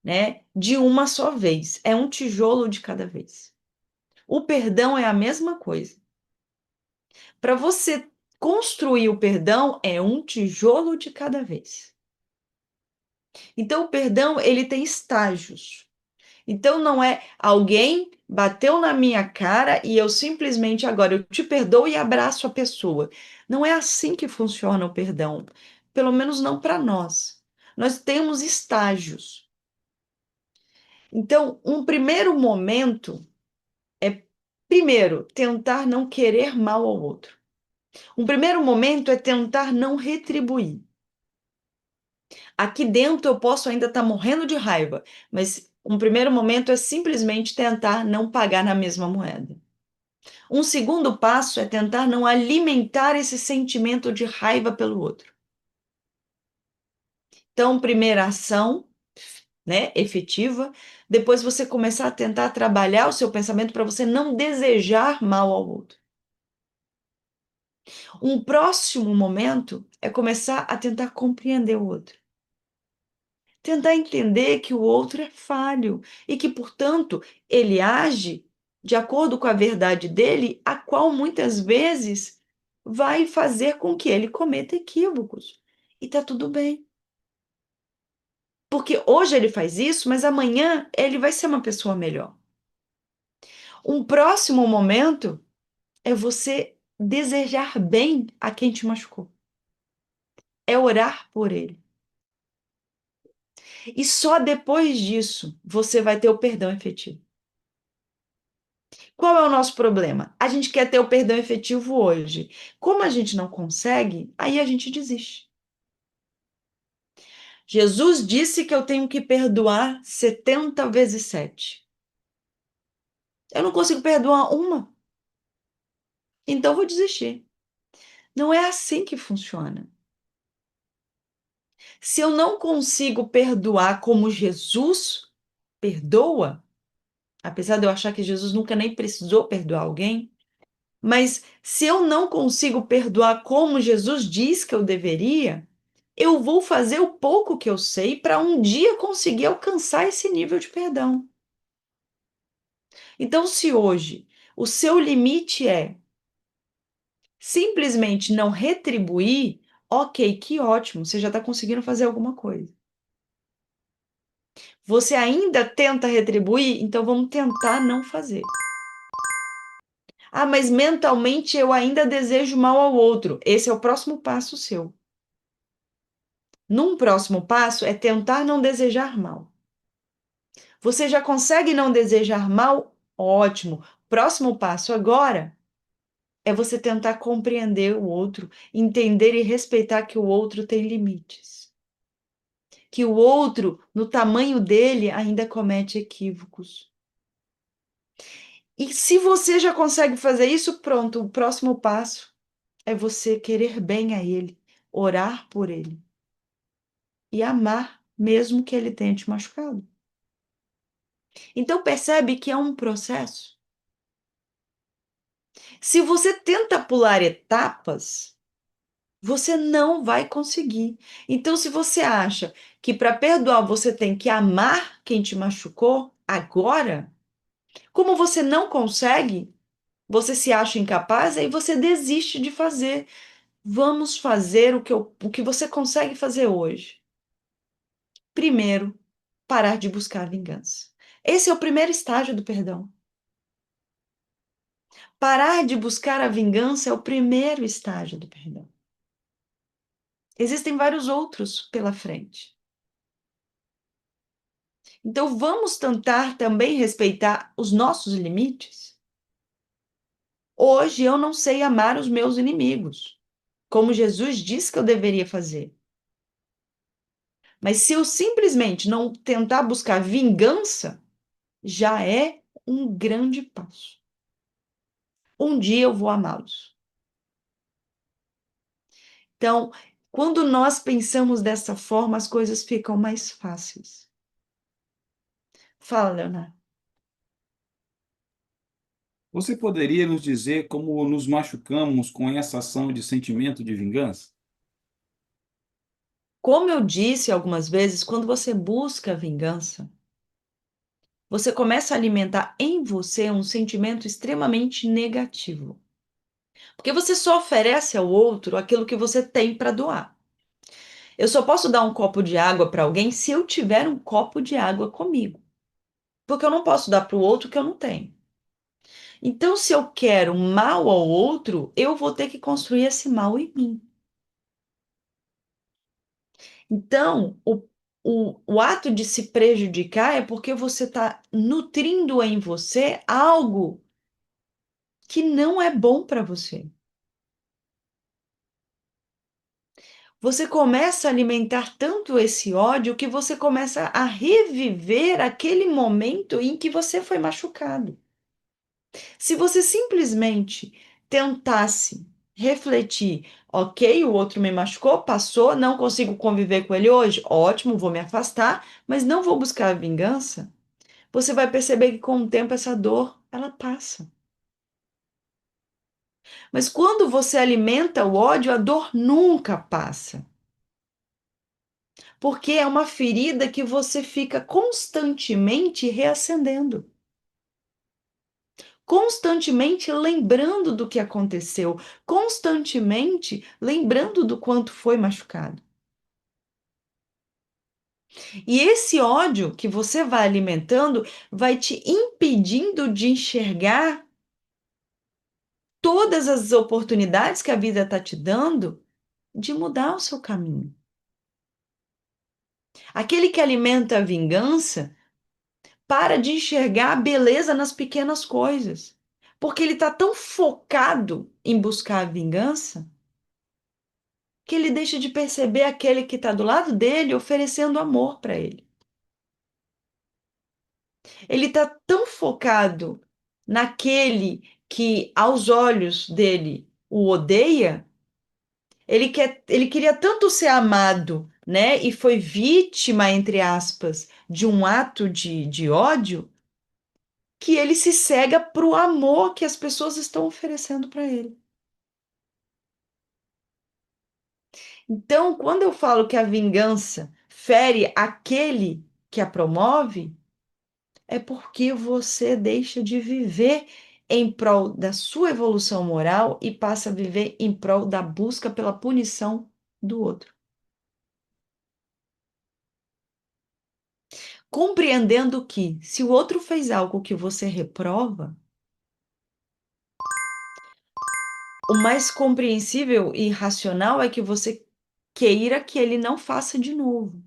né, de uma só vez. É um tijolo de cada vez. O perdão é a mesma coisa. Para você construir o perdão, é um tijolo de cada vez. Então, o perdão, ele tem estágios. Então, não é alguém bateu na minha cara e eu simplesmente agora eu te perdoo e abraço a pessoa. Não é assim que funciona o perdão. Pelo menos não para nós. Nós temos estágios. Então, um primeiro momento é, primeiro, tentar não querer mal ao outro. Um primeiro momento é tentar não retribuir. Aqui dentro eu posso ainda estar morrendo de raiva, mas um primeiro momento é simplesmente tentar não pagar na mesma moeda. Um segundo passo é tentar não alimentar esse sentimento de raiva pelo outro. Então, primeira ação, né, efetiva, depois você começar a tentar trabalhar o seu pensamento para você não desejar mal ao outro. Um próximo momento é começar a tentar compreender o outro. Tentar entender que o outro é falho e que, portanto, ele age de acordo com a verdade dele, a qual muitas vezes vai fazer com que ele cometa equívocos. E tá tudo bem. Porque hoje ele faz isso, mas amanhã ele vai ser uma pessoa melhor. Um próximo momento é você desejar bem a quem te machucou. É orar por ele. E só depois disso você vai ter o perdão efetivo. Qual é o nosso problema? A gente quer ter o perdão efetivo hoje. Como a gente não consegue, aí a gente desiste. Jesus disse que eu tenho que perdoar 70 vezes 7. Eu não consigo perdoar uma, então eu vou desistir. Não é assim que funciona. Se eu não consigo perdoar como Jesus perdoa, apesar de eu achar que Jesus nunca nem precisou perdoar alguém, mas se eu não consigo perdoar como Jesus diz que eu deveria, eu vou fazer o pouco que eu sei para um dia conseguir alcançar esse nível de perdão. Então, se hoje o seu limite é simplesmente não retribuir, ok, que ótimo, você já está conseguindo fazer alguma coisa. Você ainda tenta retribuir, então vamos tentar não fazer. Ah, mas mentalmente eu ainda desejo mal ao outro. Esse é o próximo passo seu. Num próximo passo é tentar não desejar mal. Você já consegue não desejar mal? Ótimo. Próximo passo agora é você tentar compreender o outro, entender e respeitar que o outro tem limites. Que o outro, no tamanho dele, ainda comete equívocos. E se você já consegue fazer isso, pronto, o próximo passo é você querer bem a ele, orar por ele e amar, mesmo que ele tenha te machucado. Então percebe que é um processo. Se você tenta pular etapas, você não vai conseguir. Então, se você acha que para perdoar você tem que amar quem te machucou agora, como você não consegue, você se acha incapaz, aí você desiste de fazer. Vamos fazer o que você consegue fazer hoje. Primeiro, parar de buscar a vingança. Esse é o primeiro estágio do perdão. Parar de buscar a vingança é o primeiro estágio do perdão. Existem vários outros pela frente. Então, vamos tentar também respeitar os nossos limites. Hoje eu não sei amar os meus inimigos, como Jesus disse que eu deveria fazer. Mas se eu simplesmente não tentar buscar vingança, já é um grande passo. Um dia eu vou amá-los. Então, quando nós pensamos dessa forma, as coisas ficam mais fáceis. Fala, Leonardo. Você poderia nos dizer como nos machucamos com essa ação de sentimento de vingança? Como eu disse algumas vezes, quando você busca vingança, você começa a alimentar em você um sentimento extremamente negativo. Porque você só oferece ao outro aquilo que você tem para doar. Eu só posso dar um copo de água para alguém se eu tiver um copo de água comigo. Porque eu não posso dar para o outro que eu não tenho. Então, se eu quero mal ao outro, eu vou ter que construir esse mal em mim. Então, o ato de se prejudicar é porque você está nutrindo em você algo que não é bom para você. Você começa a alimentar tanto esse ódio que você começa a reviver aquele momento em que você foi machucado. Se você simplesmente tentasse refletir, ok, o outro me machucou, passou, não consigo conviver com ele hoje, ótimo, vou me afastar, mas não vou buscar a vingança, você vai perceber que com o tempo essa dor, ela passa. Mas quando você alimenta o ódio, a dor nunca passa. Porque é uma ferida que você fica constantemente reacendendo, constantemente lembrando do que aconteceu, constantemente lembrando do quanto foi machucado. E esse ódio que você vai alimentando vai te impedindo de enxergar todas as oportunidades que a vida está te dando de mudar o seu caminho. Aquele que alimenta a vingança para de enxergar a beleza nas pequenas coisas. Porque ele está tão focado em buscar a vingança que ele deixa de perceber aquele que está do lado dele oferecendo amor para ele. Ele está tão focado naquele que, aos olhos dele, o odeia. Ele queria tanto ser amado, né? E foi vítima, entre aspas, de um ato de ódio que ele se cega para o amor que as pessoas estão oferecendo para ele. Então, quando eu falo que a vingança fere aquele que a promove, é porque você deixa de viver em prol da sua evolução moral e passa a viver em prol da busca pela punição do outro. Compreendendo que, se o outro fez algo que você reprova, o mais compreensível e racional é que você queira que ele não faça de novo.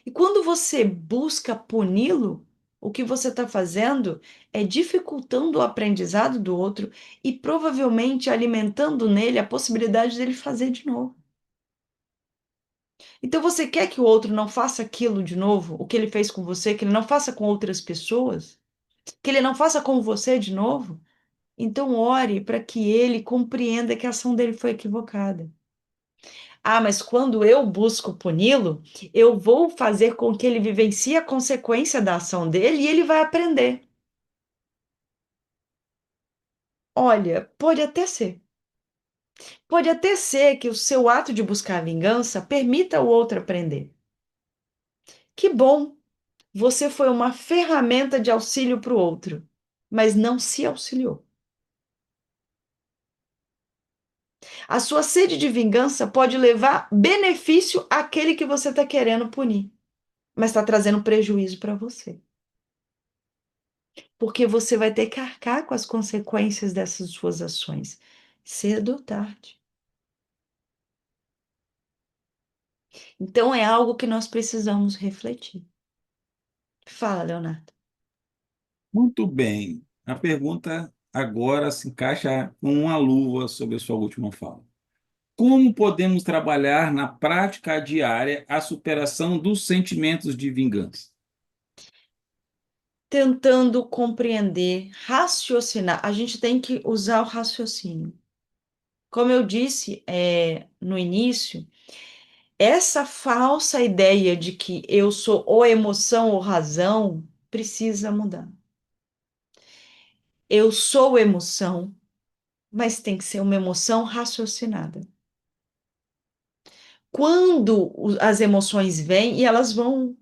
E quando você busca puni-lo, o que você está fazendo é dificultando o aprendizado do outro e provavelmente alimentando nele a possibilidade dele fazer de novo. Então você quer que o outro não faça aquilo de novo, o que ele fez com você, que ele não faça com outras pessoas, que ele não faça com você de novo? Então ore para que ele compreenda que a ação dele foi equivocada. Ah, mas quando eu busco puni-lo, eu vou fazer com que ele vivencie a consequência da ação dele e ele vai aprender. Olha, pode até ser. Pode até ser que o seu ato de buscar vingança permita o outro aprender. Que bom! Você foi uma ferramenta de auxílio para o outro, mas não se auxiliou. A sua sede de vingança pode levar benefício àquele que você está querendo punir, mas está trazendo prejuízo para você. Porque você vai ter que arcar com as consequências dessas suas ações, cedo ou tarde. Então é algo que nós precisamos refletir. Fala, Leonardo. Muito bem. A pergunta agora se encaixa com uma luva sobre a sua última fala. Como podemos trabalhar na prática diária a superação dos sentimentos de vingança? Tentando compreender, raciocinar. A gente tem que usar o raciocínio. Como eu disse, no início, essa falsa ideia de que eu sou ou emoção ou razão precisa mudar. Eu sou emoção, mas tem que ser uma emoção raciocinada. Quando as emoções vêm, e elas vão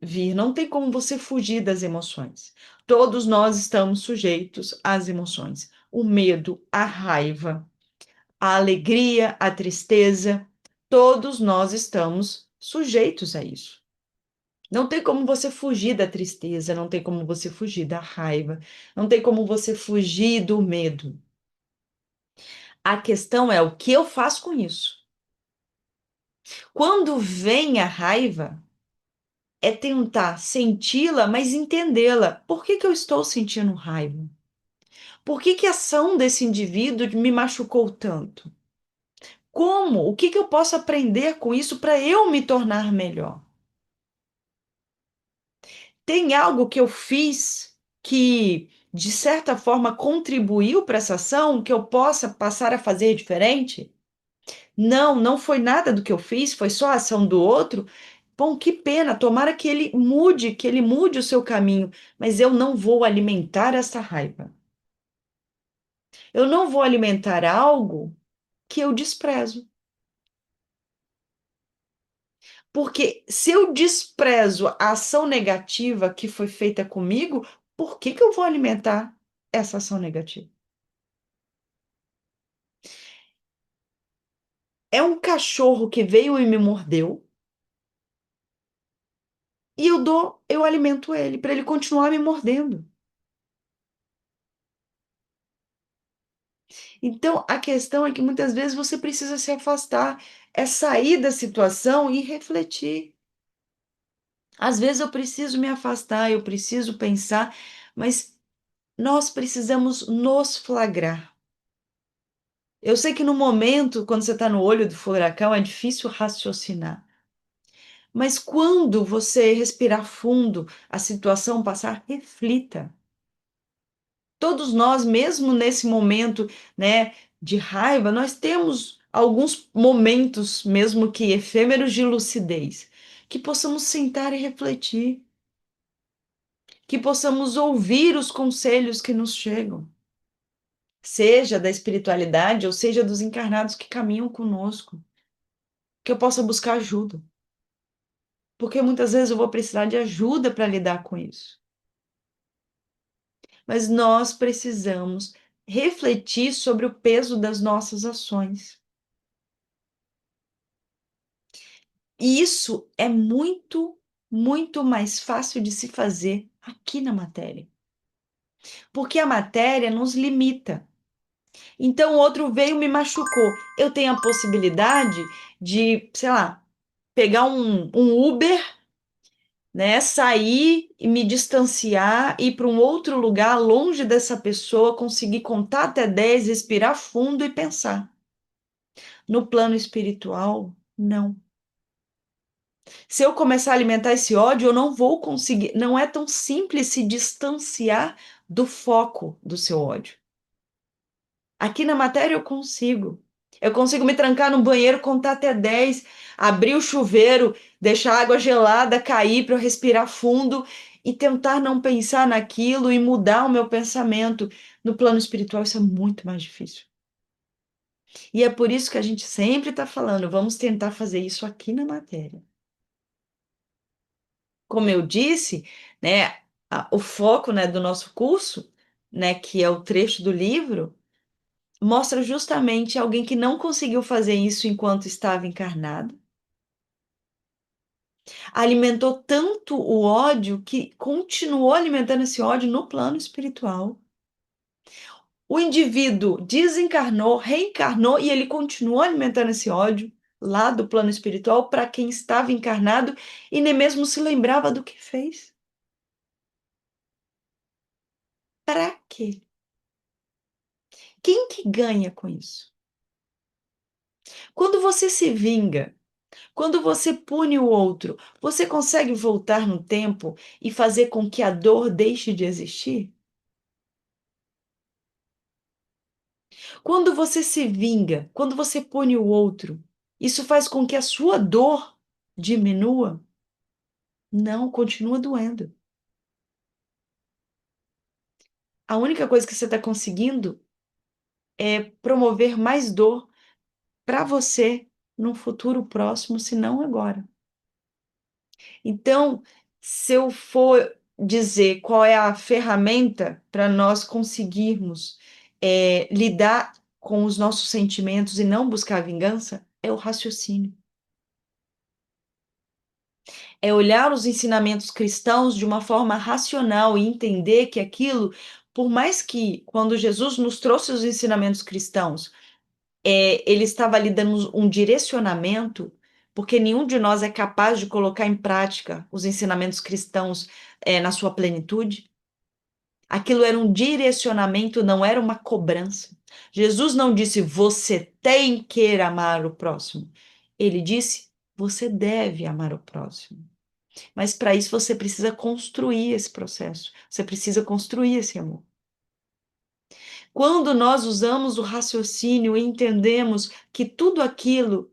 vir, não tem como você fugir das emoções. Todos nós estamos sujeitos às emoções. O medo, a raiva, a alegria, a tristeza, todos nós estamos sujeitos a isso. Não tem como você fugir da tristeza, não tem como você fugir da raiva, não tem como você fugir do medo. A questão é o que eu faço com isso. Quando vem a raiva, é tentar senti-la, mas entendê-la. Por que que eu estou sentindo raiva? Por que que a ação desse indivíduo me machucou tanto? Como? O que que eu posso aprender com isso para eu me tornar melhor? Tem algo que eu fiz que, de certa forma, contribuiu para essa ação que eu possa passar a fazer diferente? Não, não foi nada do que eu fiz, foi só a ação do outro. Bom, que pena, tomara que ele mude o seu caminho, mas eu não vou alimentar essa raiva. Eu não vou alimentar algo que eu desprezo. Porque se eu desprezo a ação negativa que foi feita comigo, por que que eu vou alimentar essa ação negativa? É um cachorro que veio e me mordeu e eu alimento ele para ele continuar me mordendo. Então, a questão é que muitas vezes você precisa se afastar, é sair da situação e refletir. Às vezes eu preciso me afastar, eu preciso pensar, mas nós precisamos nos flagrar. Eu sei que no momento, quando você está no olho do furacão, é difícil raciocinar. Mas quando você respirar fundo, a situação passar, reflita. Todos nós, mesmo nesse momento, né, de raiva, nós temos alguns momentos, mesmo que efêmeros, de lucidez, que possamos sentar e refletir, que possamos ouvir os conselhos que nos chegam, seja da espiritualidade ou seja dos encarnados que caminham conosco, que eu possa buscar ajuda, porque muitas vezes eu vou precisar de ajuda para lidar com isso. Mas nós precisamos refletir sobre o peso das nossas ações. E isso é muito, muito mais fácil de se fazer aqui na matéria, porque a matéria nos limita. Então, o outro veio e me machucou. Eu tenho a possibilidade de, sei lá, pegar um Uber, né, sair e me distanciar, ir para um outro lugar longe dessa pessoa, conseguir contar até 10, respirar fundo e pensar. No plano espiritual, não. Se eu começar a alimentar esse ódio, eu não vou conseguir. Não é tão simples se distanciar do foco do seu ódio. Aqui na matéria eu consigo. Eu consigo me trancar no banheiro, contar até 10, abrir o chuveiro, deixar a água gelada cair para eu respirar fundo e tentar não pensar naquilo e mudar o meu pensamento. No plano espiritual, isso é muito mais difícil. E é por isso que a gente sempre está falando, vamos tentar fazer isso aqui na matéria. Como eu disse, né, o foco, né, do nosso curso, né, que é o trecho do livro, mostra justamente alguém que não conseguiu fazer isso enquanto estava encarnado, alimentou tanto o ódio que continuou alimentando esse ódio no plano espiritual. O indivíduo desencarnou, reencarnou e ele continuou alimentando esse ódio lá do plano espiritual para quem estava encarnado e nem mesmo se lembrava do que fez. Para quê? Quem que ganha com isso? Quando você se vinga, quando você pune o outro, você consegue voltar no tempo e fazer com que a dor deixe de existir? Quando você se vinga, quando você pune o outro, isso faz com que a sua dor diminua? Não, continua doendo. A única coisa que você está conseguindo é promover mais dor para você num futuro próximo, se não agora. Então, se eu for dizer qual é a ferramenta para nós conseguirmos lidar com os nossos sentimentos e não buscar vingança, é o raciocínio. É olhar os ensinamentos cristãos de uma forma racional e entender que aquilo, por mais que quando Jesus nos trouxe os ensinamentos cristãos, ele estava ali dando um direcionamento, porque nenhum de nós é capaz de colocar em prática os ensinamentos cristãos na sua plenitude. Aquilo era um direcionamento, não era uma cobrança. Jesus não disse, você tem que amar o próximo. Ele disse, você deve amar o próximo. Mas para isso você precisa construir esse processo, você precisa construir esse amor. Quando nós usamos o raciocínio e entendemos que tudo aquilo,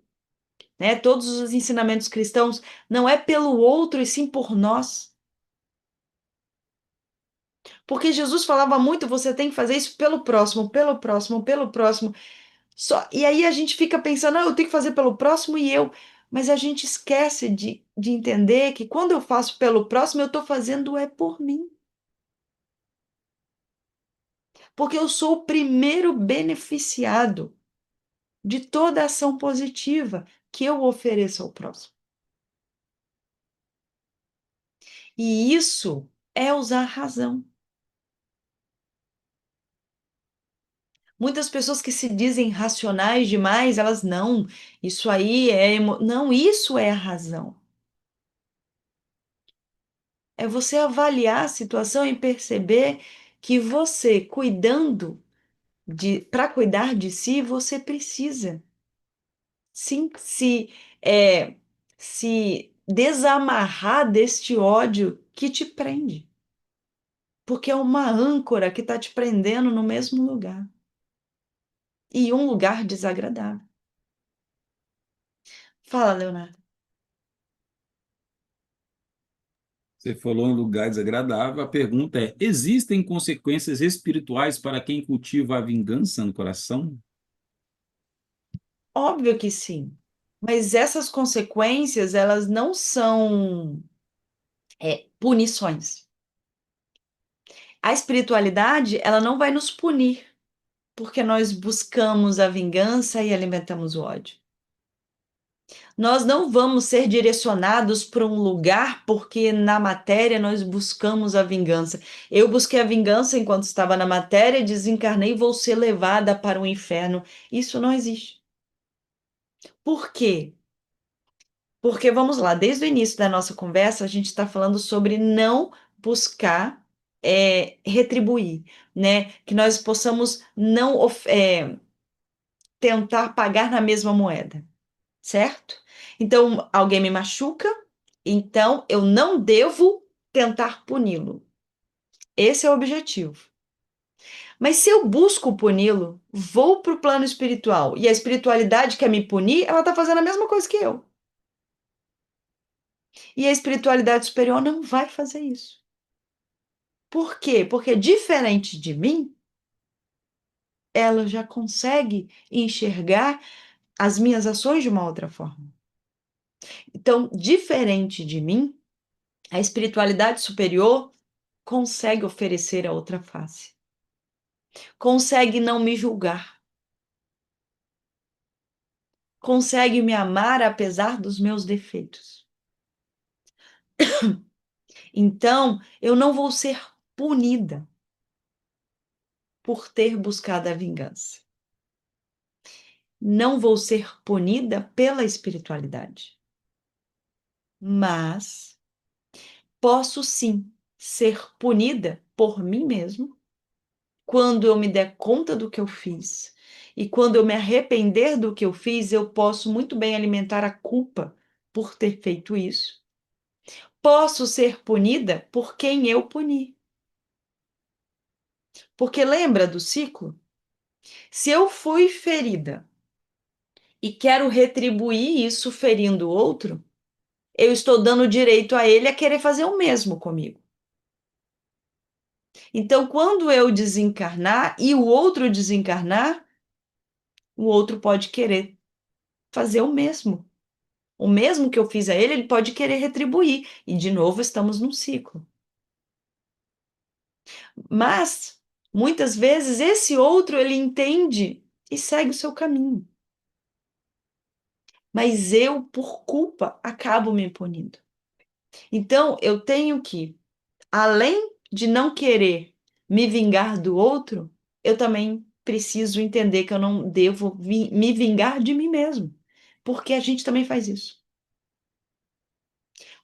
né, todos os ensinamentos cristãos, não é pelo outro e sim por nós. Porque Jesus falava muito, você tem que fazer isso pelo próximo, pelo próximo, pelo próximo. E aí a gente fica pensando, eu tenho que fazer pelo próximo e eu. Mas a gente esquece de entender que quando eu faço pelo próximo, eu estou fazendo por mim. Porque eu sou o primeiro beneficiado de toda ação positiva que eu ofereço ao próximo. E isso é usar a razão. Muitas pessoas que se dizem racionais demais, elas não, isso aí não, isso é a razão. É você avaliar a situação e perceber que você, para cuidar de si, você precisa sim, se desamarrar deste ódio que te prende. Porque é uma âncora que está te prendendo no mesmo lugar. E um lugar desagradável. Fala, Leonardo. Você falou em lugar desagradável. A pergunta é: existem consequências espirituais para quem cultiva a vingança no coração? Óbvio que sim. Mas essas consequências, elas não são punições. A espiritualidade, ela não vai nos punir porque nós buscamos a vingança e alimentamos o ódio. Nós não vamos ser direcionados para um lugar porque na matéria nós buscamos a vingança. Eu busquei a vingança enquanto estava na matéria, desencarnei e vou ser levada para o inferno. Isso não existe. Por quê? Porque vamos lá, desde o início da nossa conversa, a gente está falando sobre não buscar retribuir, né? Que nós possamos não tentar pagar na mesma moeda, certo? Então, alguém me machuca, então eu não devo tentar puni-lo. Esse é o objetivo. Mas se eu busco puni-lo, vou para o plano espiritual e a espiritualidade quer me punir, ela está fazendo a mesma coisa que eu. E a espiritualidade superior não vai fazer isso. Por quê? Porque diferente de mim, ela já consegue enxergar as minhas ações de uma outra forma. Então, diferente de mim, a espiritualidade superior consegue oferecer a outra face, consegue não me julgar, consegue me amar apesar dos meus defeitos. Então, eu não vou ser punida por ter buscado a vingança. Não vou ser punida pela espiritualidade, mas posso sim ser punida por mim mesmo quando eu me der conta do que eu fiz. E quando eu me arrepender do que eu fiz, eu posso muito bem alimentar a culpa por ter feito isso. Posso ser punida por quem eu puni. Porque lembra do ciclo? Se eu fui ferida e quero retribuir isso ferindo o outro, eu estou dando direito a ele a querer fazer o mesmo comigo. Então, quando eu desencarnar e o outro desencarnar, o outro pode querer fazer o mesmo. O mesmo que eu fiz a ele pode querer retribuir. E, de novo, estamos num ciclo. Mas, muitas vezes, esse outro, ele entende e segue o seu caminho. Mas eu, por culpa, acabo me punindo. Então, eu tenho que, além de não querer me vingar do outro, eu também preciso entender que eu não devo me vingar de mim mesmo. Porque a gente também faz isso.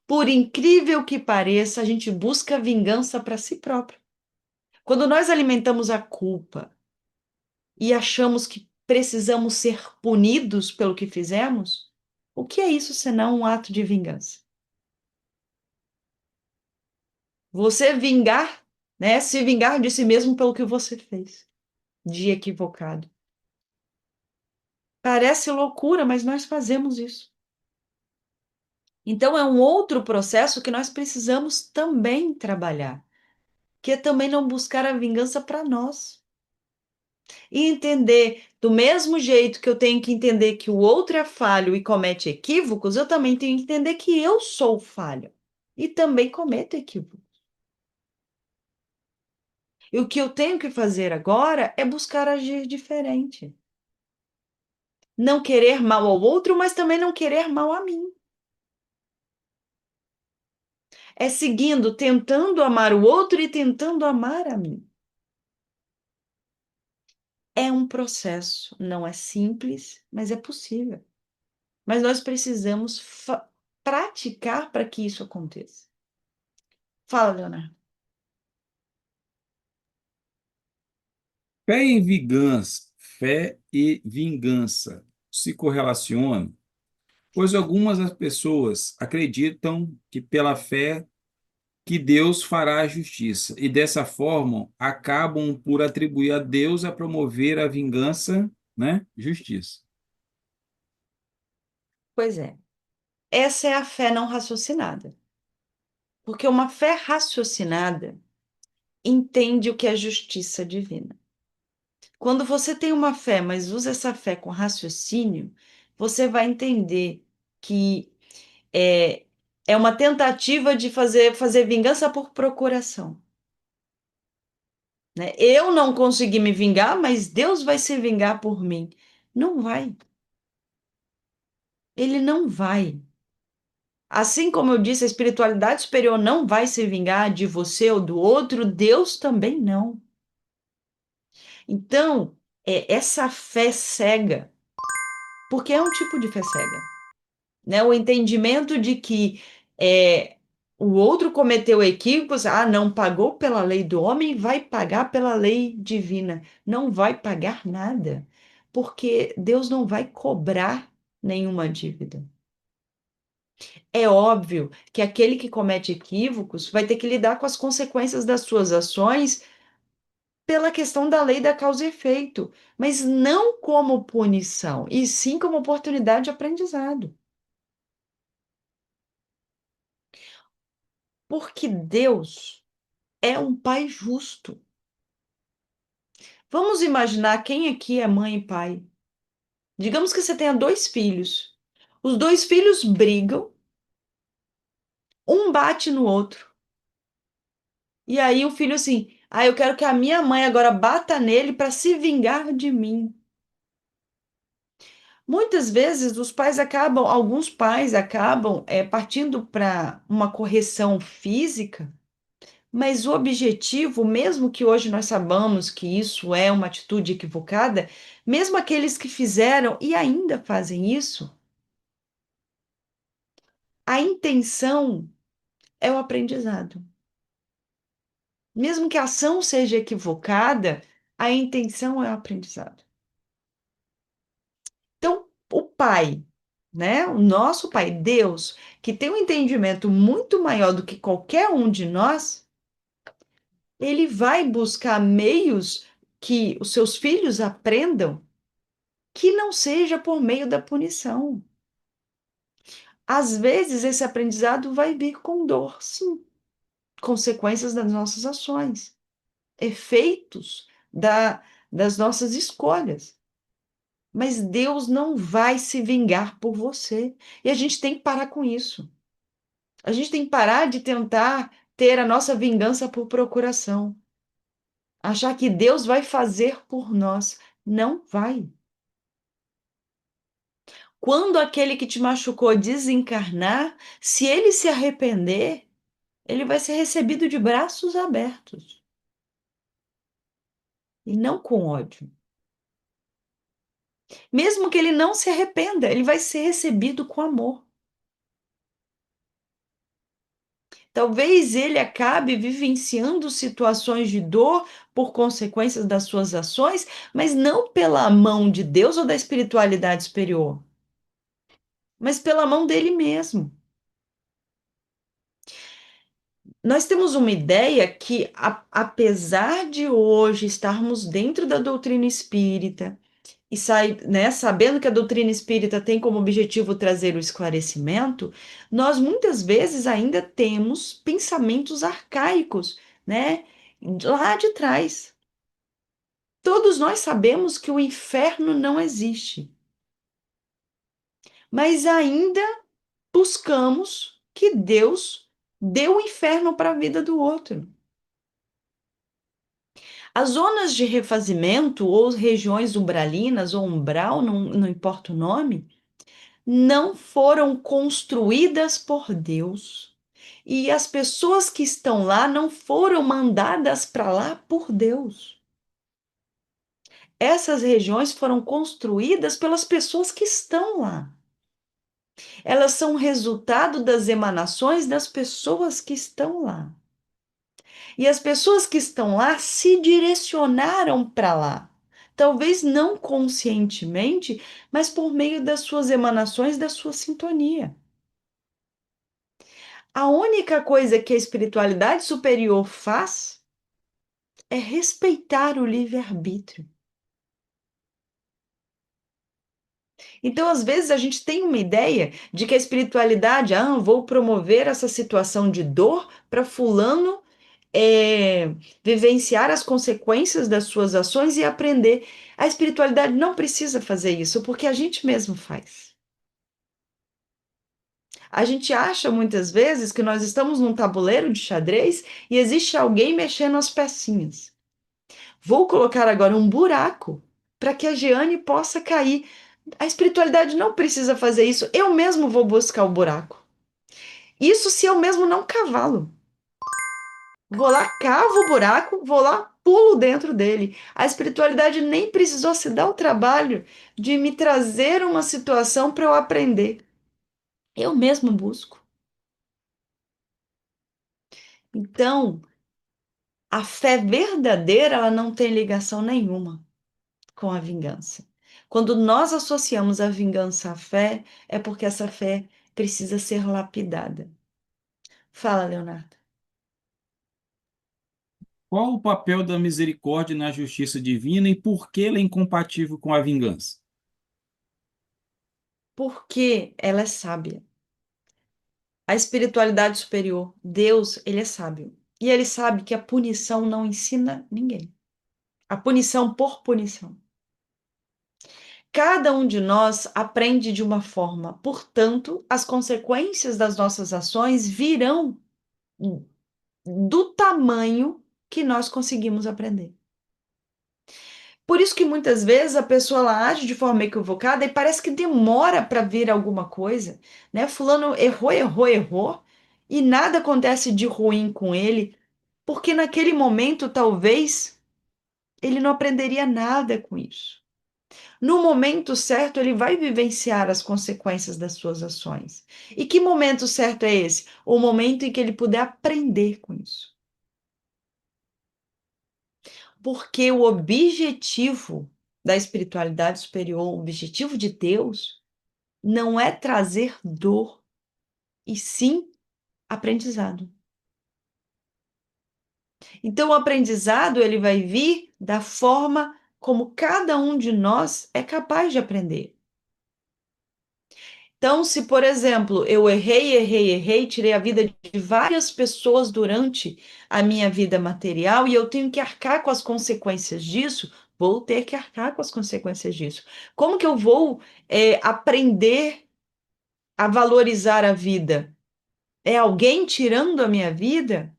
Por incrível que pareça, a gente busca vingança para si próprio. Quando nós alimentamos a culpa e achamos que precisamos ser punidos pelo que fizemos, o que é isso senão um ato de vingança? Você vingar, né? Se vingar de si mesmo pelo que você fez, de equivocado. Parece loucura, mas nós fazemos isso. Então é um outro processo que nós precisamos também trabalhar, que é também não buscar a vingança para nós. E entender, do mesmo jeito que eu tenho que entender que o outro é falho e comete equívocos, eu também tenho que entender que eu sou falho e também cometo equívocos. E o que eu tenho que fazer agora é buscar agir diferente. Não querer mal ao outro, mas também não querer mal a mim. É seguindo, tentando amar o outro e tentando amar a mim. É um processo, não é simples, mas é possível. Mas nós precisamos praticar para que isso aconteça. Fala, Leonardo. Fé e vingança se correlacionam, pois algumas das pessoas acreditam que pela fé que Deus fará a justiça e dessa forma acabam por atribuir a Deus a promover a vingança, né? Justiça. Pois é, essa é a fé não raciocinada. Porque uma fé raciocinada entende o que é justiça divina. Quando você tem uma fé, mas usa essa fé com raciocínio, você vai entender que é, é uma tentativa de fazer vingança por procuração. Né? Eu não consegui me vingar, mas Deus vai se vingar por mim. Não vai. Ele não vai. Assim como eu disse, a espiritualidade superior não vai se vingar de você ou do outro, Deus também não. Então, essa fé cega, porque é um tipo de fé cega, né? O entendimento de que o outro cometeu equívocos, não pagou pela lei do homem, vai pagar pela lei divina. Não vai pagar nada, porque Deus não vai cobrar nenhuma dívida. É óbvio que aquele que comete equívocos vai ter que lidar com as consequências das suas ações pela questão da lei da causa e efeito, mas não como punição, e sim como oportunidade de aprendizado. Porque Deus é um pai justo. Vamos imaginar quem aqui é mãe e pai. Digamos que você tenha dois filhos. Os dois filhos brigam, um bate no outro. E aí o filho assim, eu quero que a minha mãe agora bata nele para se vingar de mim. Muitas vezes alguns pais acabam partindo para uma correção física, mas o objetivo, mesmo que hoje nós sabamos que isso é uma atitude equivocada, mesmo aqueles que fizeram e ainda fazem isso, a intenção é o aprendizado. Mesmo que a ação seja equivocada, a intenção é o aprendizado. Então, o pai, né? O nosso pai, Deus, que tem um entendimento muito maior do que qualquer um de nós, ele vai buscar meios que os seus filhos aprendam que não seja por meio da punição. Às vezes, esse aprendizado vai vir com dor, sim, consequências das nossas ações, efeitos das nossas escolhas. Mas Deus não vai se vingar por você. E a gente tem que parar com isso. A gente tem que parar de tentar ter a nossa vingança por procuração. Achar que Deus vai fazer por nós. Não vai. Quando aquele que te machucou desencarnar, se ele se arrepender, ele vai ser recebido de braços abertos e não com ódio. Mesmo que ele não se arrependa, ele vai ser recebido com amor. Talvez ele acabe vivenciando situações de dor por consequências das suas ações, mas não pela mão de Deus ou da espiritualidade superior, mas pela mão dele mesmo. Nós temos uma ideia que, apesar de hoje estarmos dentro da doutrina espírita e né, sabendo que a doutrina espírita tem como objetivo trazer o esclarecimento, nós muitas vezes ainda temos pensamentos arcaicos, né, lá de trás. Todos nós sabemos que o inferno não existe, mas ainda buscamos que Deus dê o inferno para a vida do outro. As zonas de refazimento ou regiões umbralinas ou umbral, não importa o nome, não foram construídas por Deus. E as pessoas que estão lá não foram mandadas para lá por Deus. Essas regiões foram construídas pelas pessoas que estão lá. Elas são resultado das emanações das pessoas que estão lá. E as pessoas que estão lá se direcionaram para lá. Talvez não conscientemente, mas por meio das suas emanações, da sua sintonia. A única coisa que a espiritualidade superior faz é respeitar o livre-arbítrio. Então, às vezes, a gente tem uma ideia de que a espiritualidade, vou promover essa situação de dor para fulano vivenciar as consequências das suas ações e aprender. A espiritualidade não precisa fazer isso, porque a gente mesmo faz. A gente acha muitas vezes que nós estamos num tabuleiro de xadrez e existe alguém mexendo as pecinhas. Vou colocar agora um buraco para que a Jeane possa cair. A espiritualidade não precisa fazer isso. Eu mesmo vou buscar o buraco. Isso se eu mesmo não cavá-lo. Vou lá, cavo o buraco, vou lá, pulo dentro dele. A espiritualidade nem precisou se dar o trabalho de me trazer uma situação para eu aprender. Eu mesmo busco. Então, a fé verdadeira, ela não tem ligação nenhuma com a vingança. Quando nós associamos a vingança à fé, é porque essa fé precisa ser lapidada. Fala, Leonardo. Qual o papel da misericórdia na justiça divina e por que ela é incompatível com a vingança? Porque ela é sábia. A espiritualidade superior, Deus, ele é sábio. E ele sabe que a punição não ensina ninguém. A punição por punição. Cada um de nós aprende de uma forma, portanto, as consequências das nossas ações virão do tamanho que nós conseguimos aprender. Por isso que muitas vezes a pessoa ela age de forma equivocada e parece que demora para vir alguma coisa, né? Fulano errou, errou, errou e nada acontece de ruim com ele, porque naquele momento talvez ele não aprenderia nada com isso. No momento certo, ele vai vivenciar as consequências das suas ações. E que momento certo é esse? O momento em que ele puder aprender com isso. Porque o objetivo da espiritualidade superior, o objetivo de Deus, não é trazer dor, e sim aprendizado. Então, o aprendizado ele vai vir da forma como cada um de nós é capaz de aprender. Então, se, por exemplo, eu errei, errei, errei, tirei a vida de várias pessoas durante a minha vida material e eu tenho que arcar com as consequências disso, vou ter que arcar com as consequências disso. Como que eu vou, aprender a valorizar a vida? É alguém tirando a minha vida?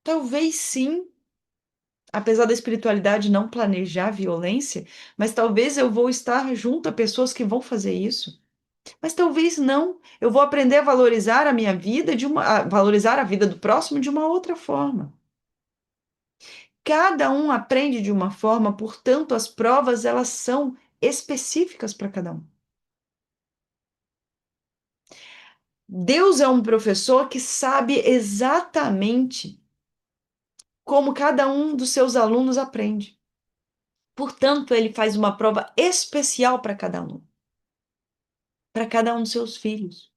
Talvez sim, apesar da espiritualidade não planejar violência, mas talvez eu vou estar junto a pessoas que vão fazer isso. Mas talvez não. Eu vou aprender a valorizar a minha vida a valorizar a vida do próximo de uma outra forma. Cada um aprende de uma forma, portanto, as provas elas são específicas para cada um. Deus é um professor que sabe exatamente como cada um dos seus alunos aprende. Portanto, ele faz uma prova especial para cada aluno, para cada um dos seus filhos.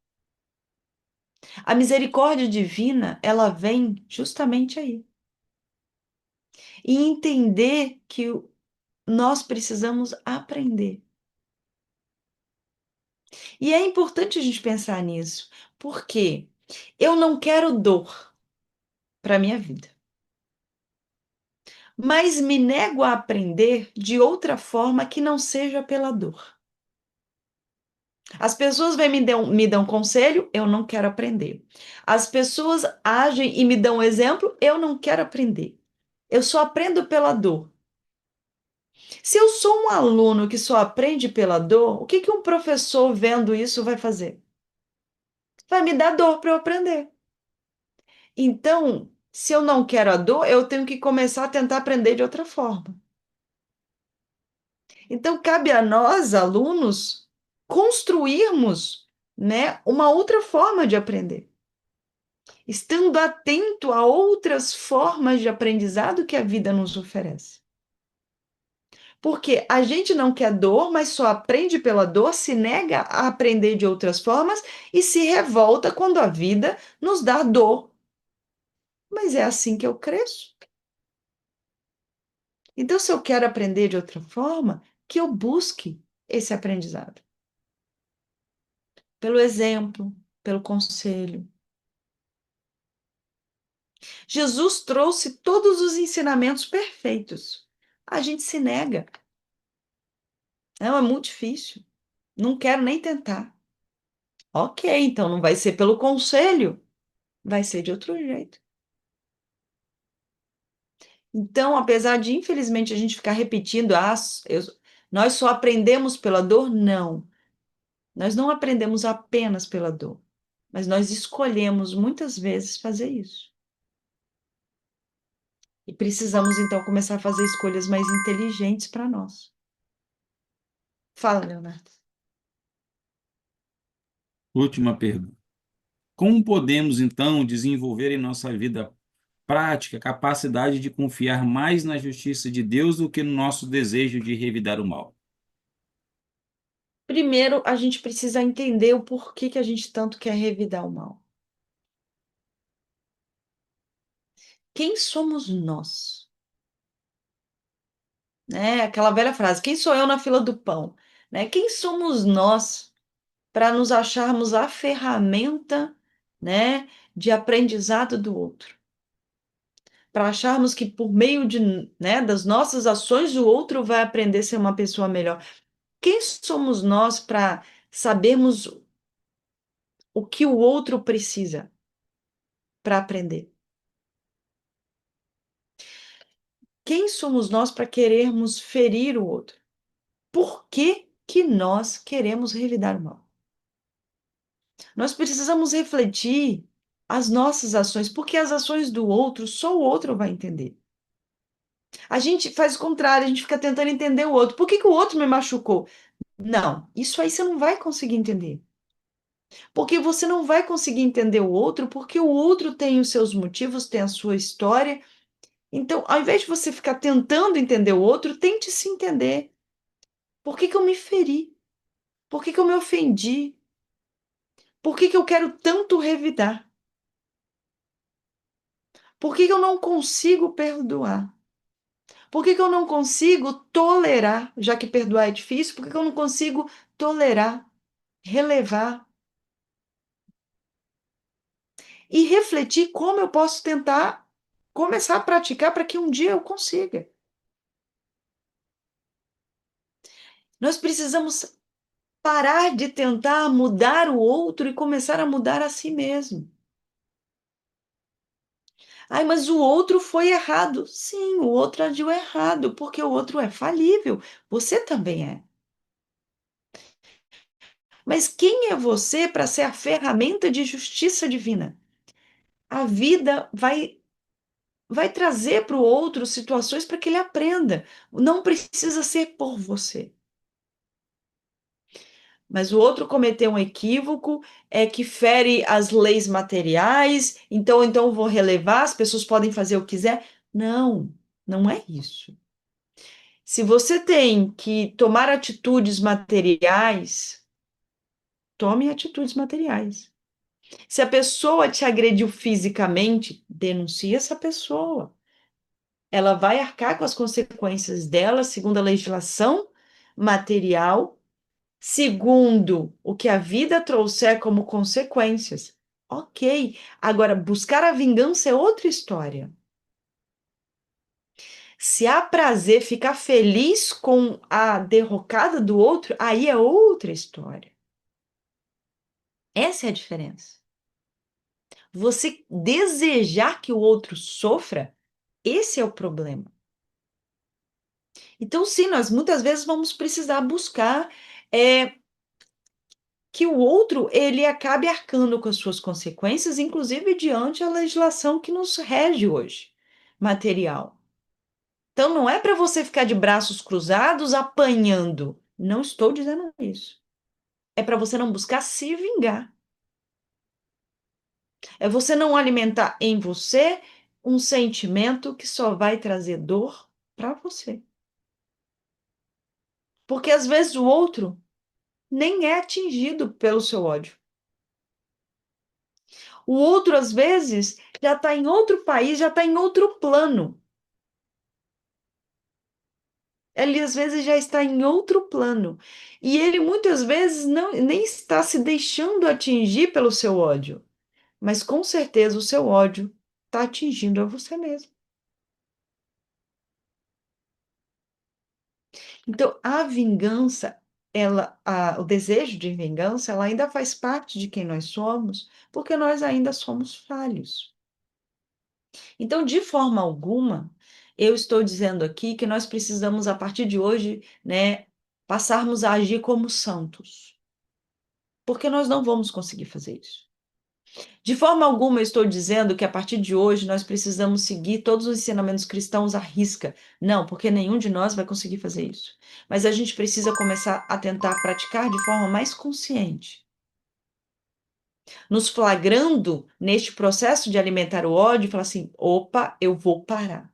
A misericórdia divina, ela vem justamente aí. E entender que nós precisamos aprender. E é importante a gente pensar nisso, porque eu não quero dor para a minha vida, mas me nego a aprender de outra forma que não seja pela dor. As pessoas vêm me dão conselho, eu não quero aprender. As pessoas agem e me dão exemplo, eu não quero aprender. Eu só aprendo pela dor. Se eu sou um aluno que só aprende pela dor, o que que um professor vendo isso vai fazer? Vai me dar dor para eu aprender. Então, se eu não quero a dor, eu tenho que começar a tentar aprender de outra forma. Então, cabe a nós, alunos, construirmos, né, uma outra forma de aprender, estando atento a outras formas de aprendizado que a vida nos oferece. Porque a gente não quer dor, mas só aprende pela dor, se nega a aprender de outras formas e se revolta quando a vida nos dá dor. Mas é assim que eu cresço. Então, se eu quero aprender de outra forma, que eu busque esse aprendizado. Pelo exemplo, pelo conselho. Jesus trouxe todos os ensinamentos perfeitos. A gente se nega. Não, é muito difícil. Não quero nem tentar. Ok, então não vai ser pelo conselho, vai ser de outro jeito. Então, apesar de, infelizmente, a gente ficar repetindo, nós só aprendemos pela dor, não. Nós não aprendemos apenas pela dor, mas nós escolhemos muitas vezes fazer isso. E precisamos então começar a fazer escolhas mais inteligentes para nós. Fala, Leonardo. Última pergunta. Como podemos, então, desenvolver em nossa vida prática a capacidade de confiar mais na justiça de Deus do que no nosso desejo de revidar o mal? Primeiro, a gente precisa entender o porquê que a gente tanto quer revidar o mal. Quem somos nós? Né? Aquela velha frase: quem sou eu na fila do pão? Né? Quem somos nós para nos acharmos a ferramenta, né, de aprendizado do outro? Para acharmos que por meio de, né, das nossas ações o outro vai aprender a ser uma pessoa melhor. Quem somos nós para sabermos o que o outro precisa para aprender? Quem somos nós para querermos ferir o outro? Por que que nós queremos revidar o mal? Nós precisamos refletir as nossas ações, porque as ações do outro só o outro vai entender. A gente faz o contrário, a gente fica tentando entender o outro. Por que que o outro me machucou? Não, isso aí você não vai conseguir entender. Porque você não vai conseguir entender o outro, porque o outro tem os seus motivos, tem a sua história. Então, ao invés de você ficar tentando entender o outro, tente se entender. Por que que eu me feri? Por que que eu me ofendi? Por que que eu quero tanto revidar? Por que que eu não consigo perdoar? Por que que eu não consigo tolerar? Já que perdoar é difícil, por que que eu não consigo tolerar, relevar e refletir como eu posso tentar começar a praticar para que um dia eu consiga? Nós precisamos parar de tentar mudar o outro e começar a mudar a si mesmo. Ai, mas o outro foi errado. Sim, o outro agiu errado, porque o outro é falível. Você também é. Mas quem é você para ser a ferramenta de justiça divina? A vida vai trazer para o outro situações para que ele aprenda. Não precisa ser por você. Mas o outro cometeu um equívoco, é que fere as leis materiais, então eu vou relevar, as pessoas podem fazer o que quiser. Não, não é isso. Se você tem que tomar atitudes materiais, tome atitudes materiais. Se a pessoa te agrediu fisicamente, denuncie essa pessoa. Ela vai arcar com as consequências dela, segundo a legislação material, segundo o que a vida trouxer como consequências. Ok. Agora, buscar a vingança é outra história. Se há prazer, ficar feliz com a derrocada do outro, aí é outra história. Essa é a diferença. Você desejar que o outro sofra, esse é o problema. Então, sim, nós muitas vezes vamos precisar buscar que o outro ele acabe arcando com as suas consequências, inclusive diante a legislação que nos rege hoje, material. Então, não é para você ficar de braços cruzados apanhando. Não estou dizendo isso. É para você não buscar se vingar. É você não alimentar em você um sentimento que só vai trazer dor para você. Porque às vezes o outro nem é atingido pelo seu ódio. O outro, às vezes, já está em outro país, já está em outro plano. Ele, às vezes, já está em outro plano. E ele, muitas vezes, não, nem está se deixando atingir pelo seu ódio. Mas, com certeza, o seu ódio está atingindo a você mesmo. Então, a vingança, o desejo de vingança, ela ainda faz parte de quem nós somos, porque nós ainda somos falhos. Então, de forma alguma, eu estou dizendo aqui que nós precisamos, a partir de hoje, né, passarmos a agir como santos, porque nós não vamos conseguir fazer isso. De forma alguma, eu estou dizendo que a partir de hoje nós precisamos seguir todos os ensinamentos cristãos à risca. Não, porque nenhum de nós vai conseguir fazer isso. Mas a gente precisa começar a tentar praticar de forma mais consciente, nos flagrando neste processo de alimentar o ódio e falar assim: opa, eu vou parar.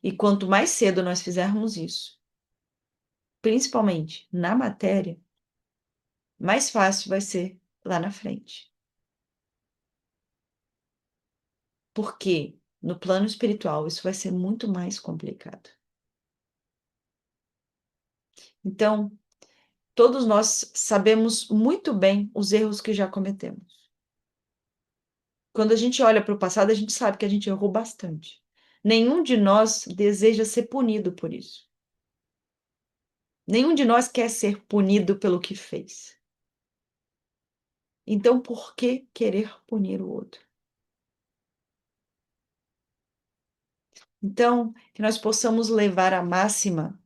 E quanto mais cedo nós fizermos isso, principalmente na matéria, mais fácil vai ser lá na frente. Porque no plano espiritual isso vai ser muito mais complicado. Então, todos nós sabemos muito bem os erros que já cometemos. Quando a gente olha para o passado, a gente sabe que a gente errou bastante. Nenhum de nós deseja ser punido por isso. Nenhum de nós quer ser punido pelo que fez. Então, por que querer punir o outro? Então, que nós possamos levar a máxima,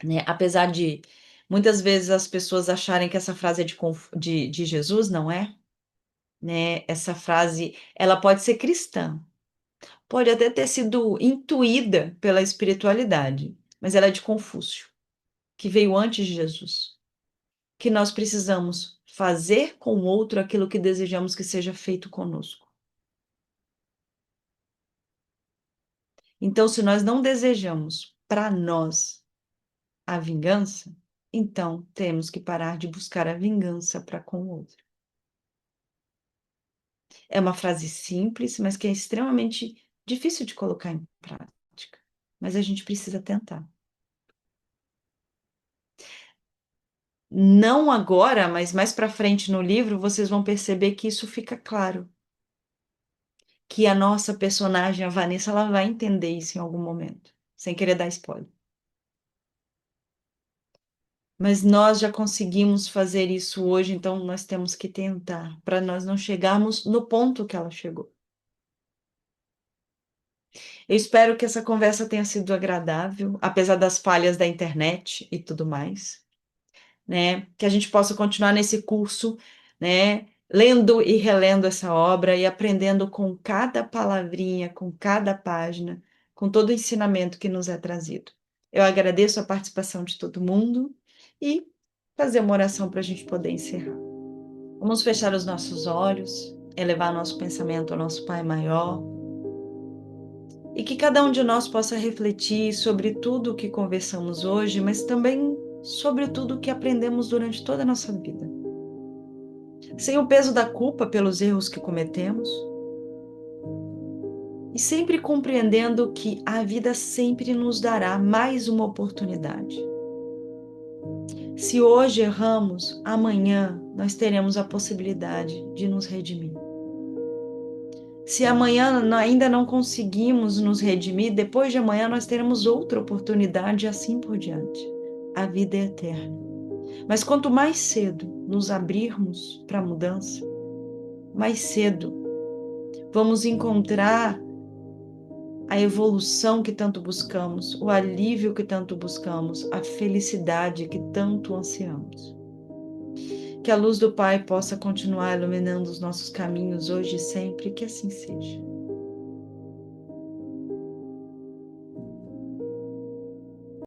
né? Apesar de muitas vezes as pessoas acharem que essa frase é de Jesus, não é? Né? Essa frase, ela pode ser cristã, pode até ter sido intuída pela espiritualidade, mas ela é de Confúcio, que veio antes de Jesus, que nós precisamos fazer com o outro aquilo que desejamos que seja feito conosco. Então, se nós não desejamos para nós a vingança, então temos que parar de buscar a vingança para com o outro. É uma frase simples, mas que é extremamente difícil de colocar em prática. Mas a gente precisa tentar. Não agora, mas mais para frente no livro, vocês vão perceber que isso fica claro. Que a nossa personagem, a Vanessa, ela vai entender isso em algum momento, sem querer dar spoiler. Mas nós já conseguimos fazer isso hoje, então nós temos que tentar, para nós não chegarmos no ponto que ela chegou. Eu espero que essa conversa tenha sido agradável, apesar das falhas da internet e tudo mais, né? Que a gente possa continuar nesse curso, né? Lendo e relendo essa obra e aprendendo com cada palavrinha, com cada página, com todo o ensinamento que nos é trazido. Eu agradeço a participação de todo mundo e fazer uma oração para a gente poder encerrar. Vamos fechar os nossos olhos, elevar nosso pensamento ao nosso Pai maior e que cada um de nós possa refletir sobre tudo o que conversamos hoje, mas também sobre tudo o que aprendemos durante toda a nossa vida. Sem o peso da culpa pelos erros que cometemos e sempre compreendendo que a vida sempre nos dará mais uma oportunidade. Se hoje erramos, amanhã nós teremos a possibilidade de nos redimir. Se amanhã ainda não conseguimos nos redimir, depois de amanhã nós teremos outra oportunidade e assim por diante. A vida é eterna. Mas quanto mais cedo nos abrirmos para a mudança, mais cedo vamos encontrar a evolução que tanto buscamos, o alívio que tanto buscamos, a felicidade que tanto ansiamos. Que a luz do Pai possa continuar iluminando os nossos caminhos hoje e sempre, que assim seja.